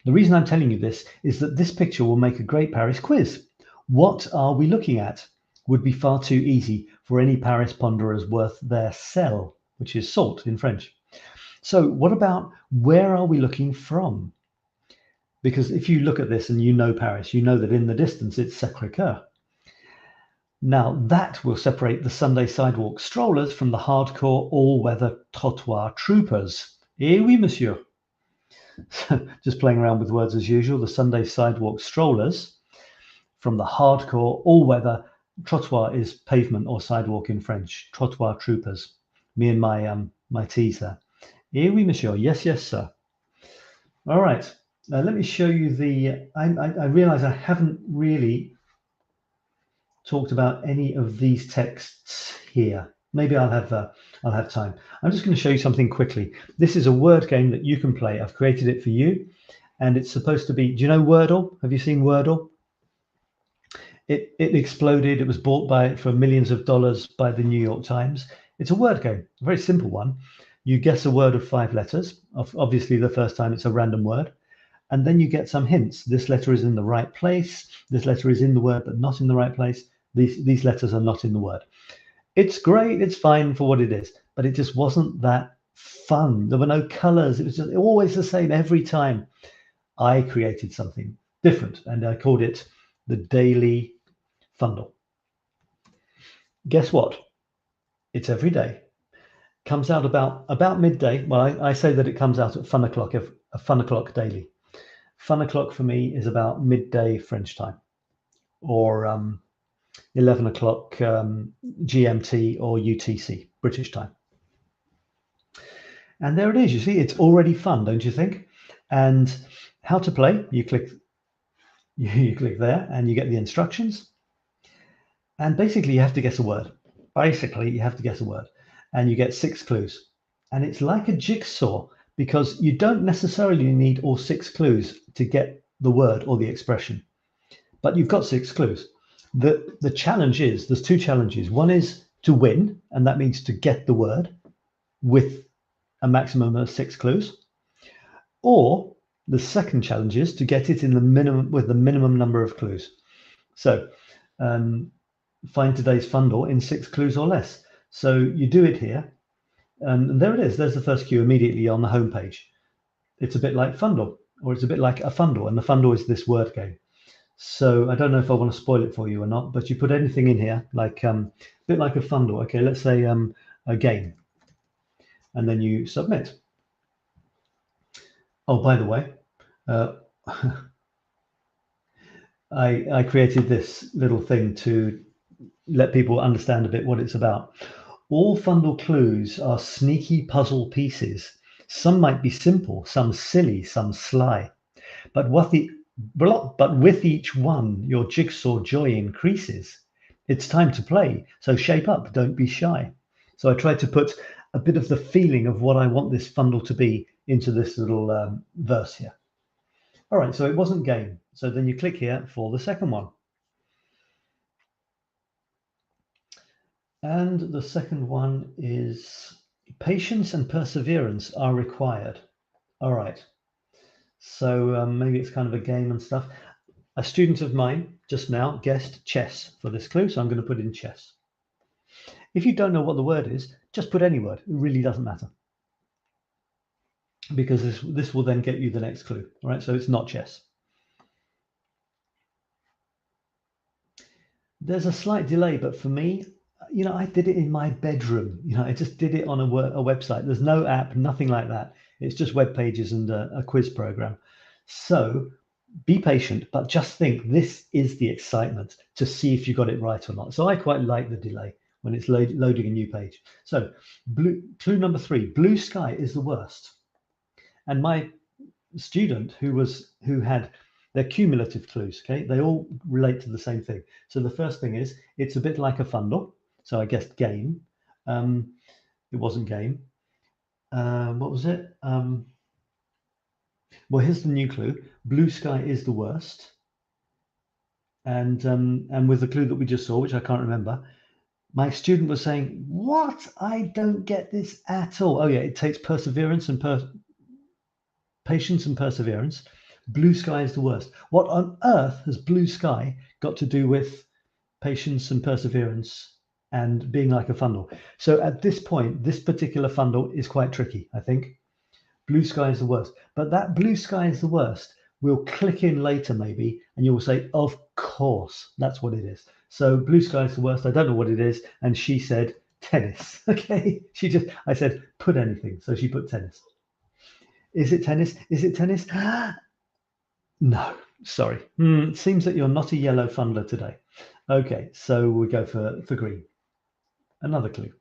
The reason I'm telling you this is that this picture will make a great Paris quiz. What are we looking at? Would be far too easy for any Paris ponderers worth their sel, which is salt in French. So what about where are we looking from? Because if you look at this and you know Paris, you know that in the distance it's Sacré-Cœur. Now that will separate the Sunday sidewalk strollers from the hardcore all-weather trottoir troopers. Eh oui, monsieur. Just playing around with words as usual. The Sunday sidewalk strollers from the hardcore all-weather trottoir is pavement or sidewalk in French. Trottoir troopers. Me and my T's there. Eh oui, monsieur. Yes, yes, sir. All right. Let me show you the. I realize I haven't really talked about any of these texts here. Maybe I'll have time. I'm just going to show you something quickly. This is a word game that you can play. I've created it for you, and it's supposed to be. Do you know Wordle? Have you seen Wordle? It exploded. It was bought for millions of dollars by the New York Times. It's a word game, a very simple one. You guess a word of 5 letters. Obviously, the first time it's a random word. And then you get some hints. This letter is in the right place. This letter is in the word, but not in the right place. These letters are not in the word. It's great. It's fine for what it is, but it just wasn't that fun. There were no colors. It was just always the same every time. I created something different, and I called it the Daily Fundle. Guess what? It's every day. Comes out about midday. Well, I say that it comes out at fun o'clock daily. Fun o'clock for me is about midday French time, or 11 o'clock GMT or UTC, British time. And there it is. You see, it's already fun, don't you think? And how to play? You click there, and you get the instructions. And basically, you have to guess a word. And you get 6 clues. And it's like a jigsaw, because you don't necessarily need all 6 clues to get the word or the expression, but you've got 6 clues. The challenge is, there's 2 challenges. One is to win, and that means to get the word with a maximum of 6 clues. Or the second challenge is to get it in the minimum number of clues. So find today's fundle in 6 clues or less. So you do it here. And there it is. There's the first cue immediately on the home page. It's a bit like Fundle, or it's a bit like a Fundle, and the Fundle is this word game. So I don't know if I want to spoil it for you or not, but you put anything in here, like a bit like a Fundle. Okay, let's say a game, and then you submit. Oh, by the way, I created this little thing to let people understand a bit what it's about. All Fundle clues are sneaky puzzle pieces. Some might be simple, some silly, some sly. But with each one, your jigsaw joy increases. It's time to play, so shape up, don't be shy. So I tried to put a bit of the feeling of what I want this Fundle to be into this little verse here. All right, so it wasn't game. So then you click here for the second one. And the second one is patience and perseverance are required. All right. So maybe it's kind of a game and stuff. A student of mine just now guessed chess for this clue, so I'm going to put in chess. If you don't know what the word is, just put any word. It really doesn't matter, because this will then get you the next clue. All right, so it's not chess. There's a slight delay, but for me, I did it in my bedroom. I just did it on a website. There's no app, nothing like that. It's just web pages and a quiz program. So be patient, but just think this is the excitement to see if you got it right or not. So I quite like the delay when it's loading a new page. So clue number 3, blue sky is the worst. And my student who had their cumulative clues, okay, they all relate to the same thing. So the first thing is it's a bit like a fundle. So I guessed game. It wasn't game. What was it? Well, here's the new clue. Blue sky is the worst. And with the clue that we just saw, which I can't remember, my student was saying, what? I don't get this at all. Oh yeah, it takes perseverance and patience and perseverance. Blue sky is the worst. What on earth has blue sky got to do with patience and perseverance and being like a fundle? So at this point, this particular fundle is quite tricky, I think. Blue sky is the worst. But that blue sky is the worst will click in later maybe, and you will say, of course, that's what it is. So blue sky is the worst. I don't know what it is. And she said tennis. Okay. I said, put anything. So she put tennis. Is it tennis? Is it tennis? No, sorry. It seems that you're not a yellow fundler today. Okay, so we go for green. Another clue.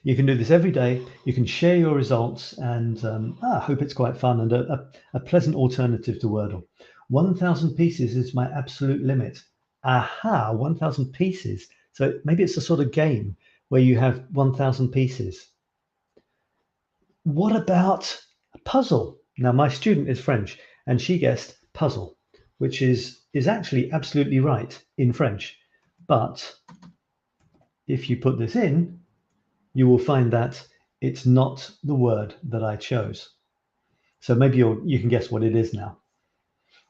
You can do this every day. You can share your results, and I hope it's quite fun and a pleasant alternative to Wordle. 1,000 pieces is my absolute limit. Aha, 1,000 pieces. So maybe it's a sort of game where you have 1,000 pieces. What about a puzzle? Now, my student is French, and she guessed puzzle, which is actually absolutely right in French. But if you put this in, you will find that it's not the word that I chose. So maybe you can guess what it is now,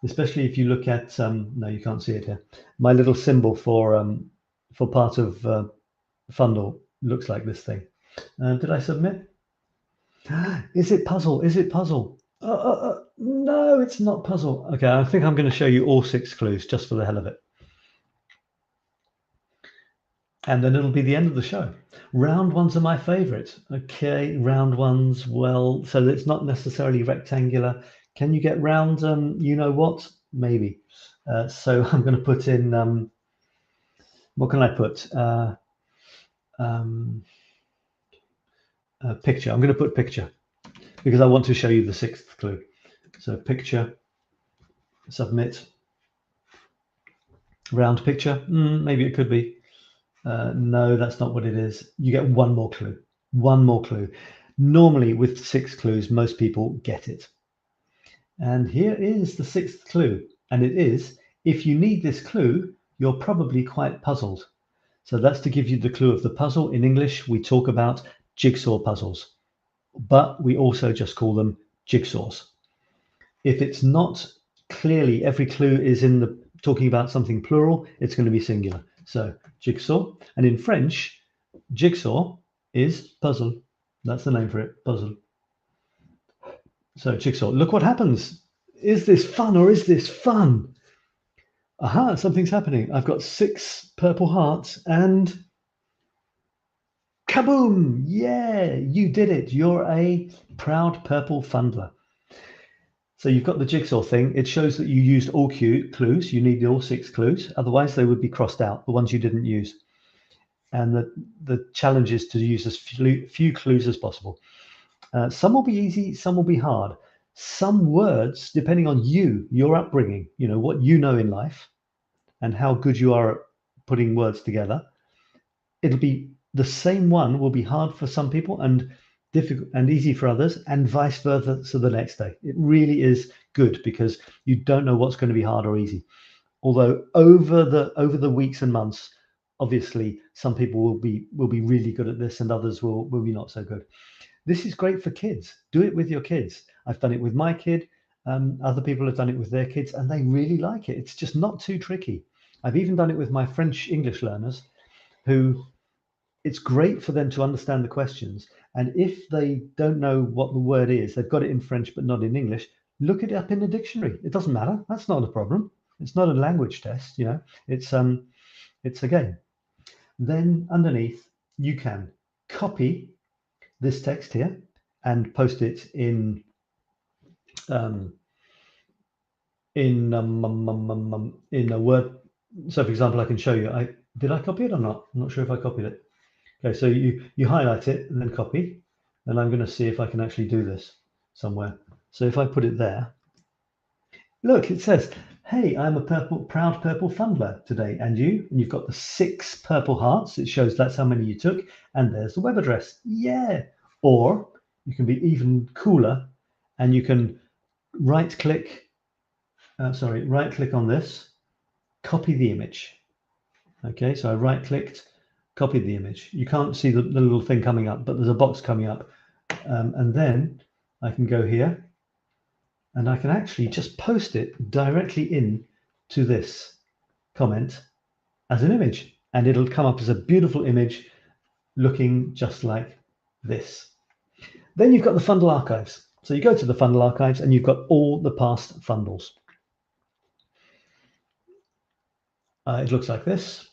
especially if you look at, no, you can't see it here. My little symbol for part of fundle looks like this thing. Did I submit? Is it puzzle? Is it puzzle? No, it's not puzzle. Okay, I think I'm going to show you all 6 clues just for the hell of it. And then it'll be the end of the show. Round ones are my favorite. Okay, round ones, well, so it's not necessarily rectangular. Can you get round, you know what? Maybe. So I'm going to put in, what can I put? Picture. I'm going to put picture because I want to show you the 6th clue. So picture, submit, round picture. Maybe it could be. No, that's not what it is. You get one more clue. One more clue. Normally with 6 clues, most people get it. And here is the 6th clue. And it is, if you need this clue, you're probably quite puzzled. So that's to give you the clue of the puzzle. In English, we talk about jigsaw puzzles, but we also just call them jigsaws. If it's not clearly, every clue is in the talking about something plural, it's going to be singular. So jigsaw, and in French, jigsaw is puzzle. That's the name for it, puzzle. So jigsaw, look what happens. Is this fun or is this fun? Aha, something's happening. I've got 6 purple hearts and kaboom! Yeah, you did it. You're a proud purple fundler. So you've got the jigsaw thing. It shows that you used all clues. You need all 6 clues. Otherwise, they would be crossed out, the ones you didn't use. And the challenge is to use as few clues as possible. Some will be easy, some will be hard. Some words, depending on your upbringing, what you know in life and how good you are at putting words together, it'll be the same one will be hard for some people and difficult and easy for others, and vice versa so the next day. It really is good because you don't know what's going to be hard or easy. Although over the weeks and months, obviously some people will be really good at this and others will be not so good. This is great for kids. Do it with your kids. I've done it with my kid. Other people have done it with their kids and they really like it. It's just not too tricky. I've even done it with my French English learners who it's great for them to understand the questions. And if they don't know what the word is, they've got it in French but not in English, look it up in the dictionary. It doesn't matter. That's not a problem. It's not a language test, you know. It's a game. Then underneath, you can copy this text here and post it in a Word. So, for example, I can show you. Did I copy it or not? I'm not sure if I copied it. Okay, so you highlight it and then copy, and I'm going to see if I can actually do this somewhere. So if I put it there, look, it says, "Hey, I'm a proud purple fundler today, and you?" And you've got the 6 purple hearts. It shows that's how many you took, and there's the web address. Yeah. Or you can be even cooler, and you can right-click on this, copy the image. Okay, so I right-clicked, copied the image. You can't see the little thing coming up, but there's a box coming up. And then I can go here and I can actually just post it directly in to this comment as an image. And it'll come up as a beautiful image looking just like this. Then you've got the Fundle archives. So you go to the Fundle archives and you've got all the past Fundles. It looks like this.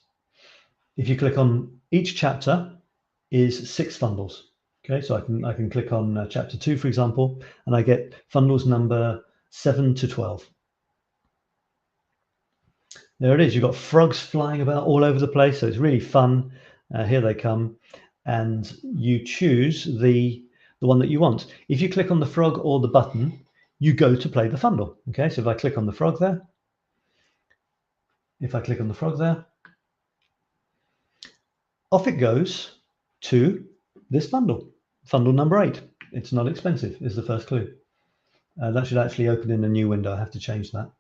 If you click on each chapter is 6 Fundles. Okay, so I can click on chapter 2, for example, and I get Fundles number 7 to 12. There it is. You've got frogs flying about all over the place, so it's really fun. Here they come, and you choose the one that you want. If you click on the frog or the button, you go to play the Fundle. Okay, so if I click on the frog there, off it goes to this Fundle. Fundle number 8. It's not expensive, is the first clue. That should actually open in a new window. I have to change that.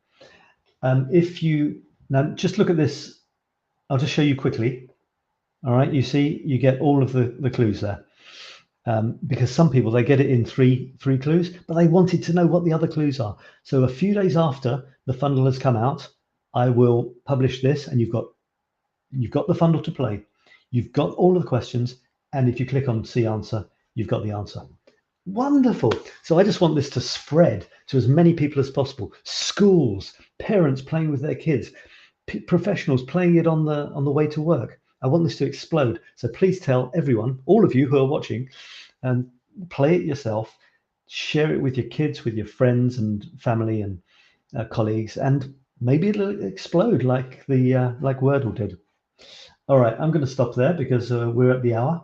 Now just look at this. I'll just show you quickly. All right, you see, you get all of the clues there. Because some people, they get it in three clues, but they wanted to know what the other clues are. So a few days after the Fundle has come out, I will publish this, and you've got the Fundle to play. You've got all of the questions, and if you click on See Answer, you've got the answer. Wonderful. So I just want this to spread to as many people as possible. Schools, parents playing with their kids, professionals playing it on the way to work. I want this to explode. So please tell everyone, all of you who are watching, play it yourself, share it with your kids, with your friends and family and colleagues, and maybe it'll explode like Wordle did. All right, I'm going to stop there because we're at the hour.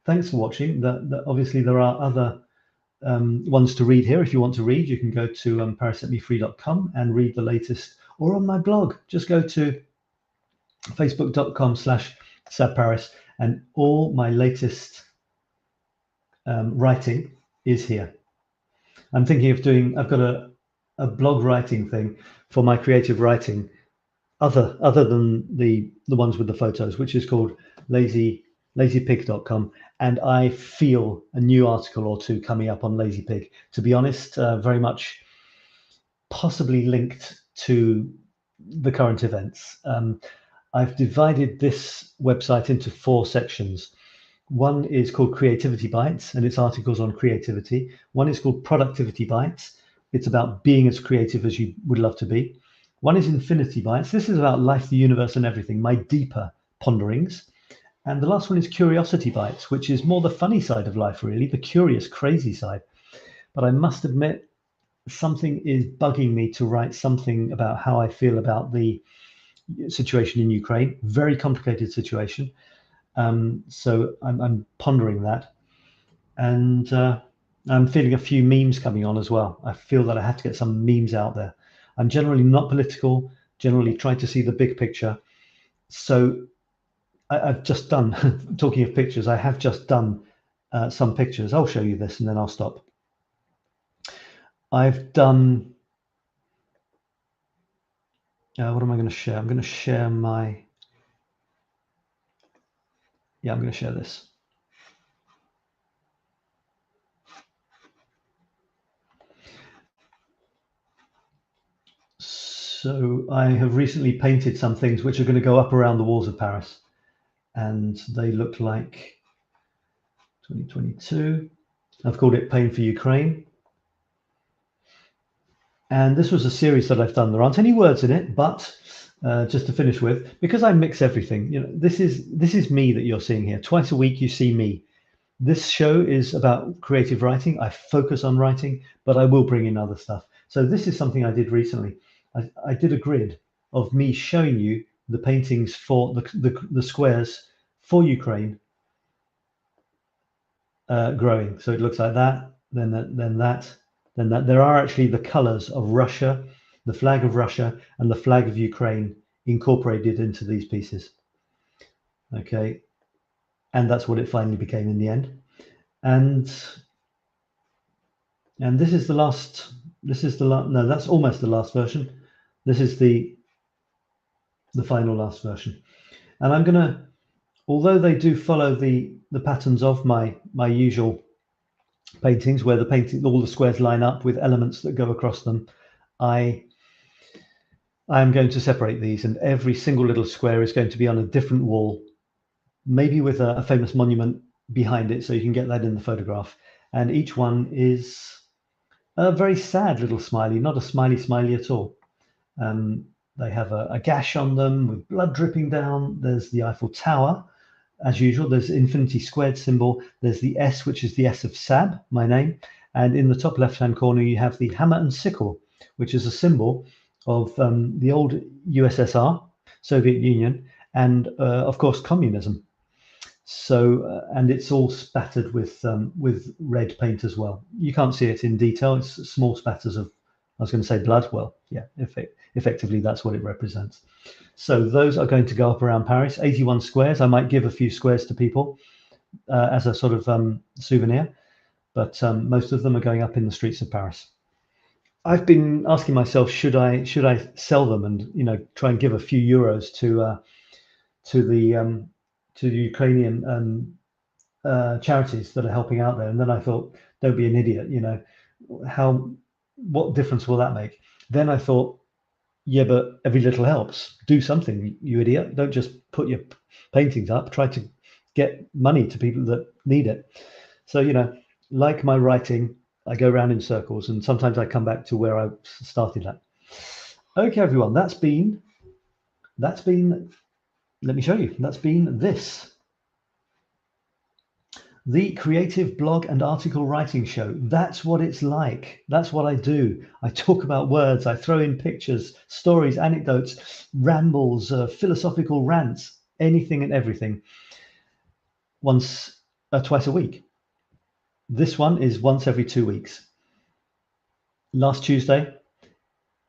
Thanks for watching. Obviously, there are other ones to read here. If you want to read, you can go to 𝗕𝗟𝗡𝗅.com and read the latest, or on my blog. Just go to facebook.com/SabParis, and all my latest writing is here. I'm thinking of I've got a blog writing thing for my creative writing, other than the ones with the photos, which is called lazypig.com, and I feel a new article or two coming up on Lazy Pig. To be honest, very much possibly linked to the current events. I've divided this website into 4 sections. One is called Creativity Bites, and it's articles on creativity. One is called Productivity Bites. It's about being as creative as you would love to be. One is Infinity Bites. This is about life, the universe, and everything, my deeper ponderings. And the last one is Curiosity Bites, which is more the funny side of life, really, the curious, crazy side. But I must admit, something is bugging me to write something about how I feel about the situation in Ukraine. Very complicated situation. So I'm pondering that. And I'm feeling a few memes coming on as well. I feel that I have to get some memes out there. I'm generally not political, generally try to see the big picture. So I've just done, talking of pictures, I have just done some pictures. I'll show you this and then I'll stop. I've done, what am I going to share? I'm going to share my, I'm going to share this. So I have recently painted some things which are going to go up around the walls of Paris, and they look like 2022. I've called it Pain for Ukraine. And this was a series that I've done. There aren't any words in it, but just to finish with, because I mix everything, you know, this is me that you're seeing here. Twice a week you see me. This show is about creative writing. I focus on writing, but I will bring in other stuff. So this is something I did recently. I did a grid of me showing you the paintings for the squares for Ukraine growing. So it looks like that, then that, then that, then that. There are actually the colors of Russia, the flag of Russia, and the flag of Ukraine incorporated into these pieces. Okay, and that's what it finally became in the end. And this is the last. This is the last. No, that's almost the last version. This is the final last version. And I'm gonna, although they do follow the patterns of my usual paintings, where all the squares line up with elements that go across them, I am going to separate these, and every single little square is going to be on a different wall, maybe with a famous monument behind it, so you can get that in the photograph. And each one is a very sad little smiley, not a smiley at all. They have a gash on them with blood dripping down. There's the Eiffel Tower, as usual. There's infinity squared symbol. There's the S, which is the S of Sab, my name. And in the top left-hand corner, you have the hammer and sickle, which is a symbol of the old USSR, Soviet Union, and of course, communism. So, and it's all spattered with red paint as well. You can't see it in detail. It's small spatters of, I was going to say blood. Well, yeah, effectively, that's what it represents. So those are going to go up around Paris, 81 squares. I might give a few squares to people as a sort of souvenir, but most of them are going up in the streets of Paris. I've been asking myself, should I sell them and, you know, try and give a few euros to the Ukrainian charities that are helping out there. And then I thought, don't be an idiot, you know, what difference will that make? Then I thought, yeah, but every little helps. Do something, you idiot. Don't just put your paintings up. Try to get money to people that need it. So, you know, like my writing, I go around in circles, and sometimes I come back to where I started at. Okay, everyone, that's been, let me show you. That's been this. The creative blog and article writing show. That's what it's like. That's what I do. I talk about words. I throw in pictures, stories, anecdotes, rambles, philosophical rants, anything and everything. Twice a week. This one is once every 2 weeks. Last Tuesday,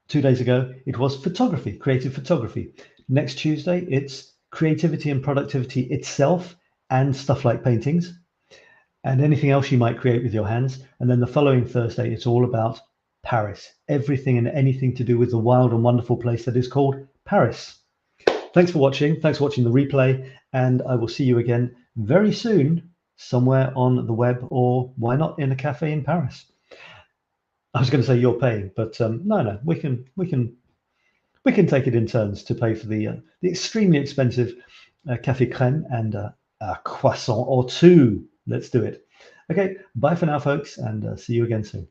2 days ago, it was photography, creative photography. Next Tuesday, it's creativity and productivity itself and stuff like paintings and anything else you might create with your hands. And then the following Thursday, it's all about Paris, everything and anything to do with the wild and wonderful place that is called Paris. Thanks for watching. Thanks for watching the replay. And I will see you again very soon, somewhere on the web, or why not in a cafe in Paris. I was going to say you're paying, but no, we can take it in turns to pay for the extremely expensive café crème and a croissant or two. Let's do it. Okay, bye for now, folks, and see you again soon.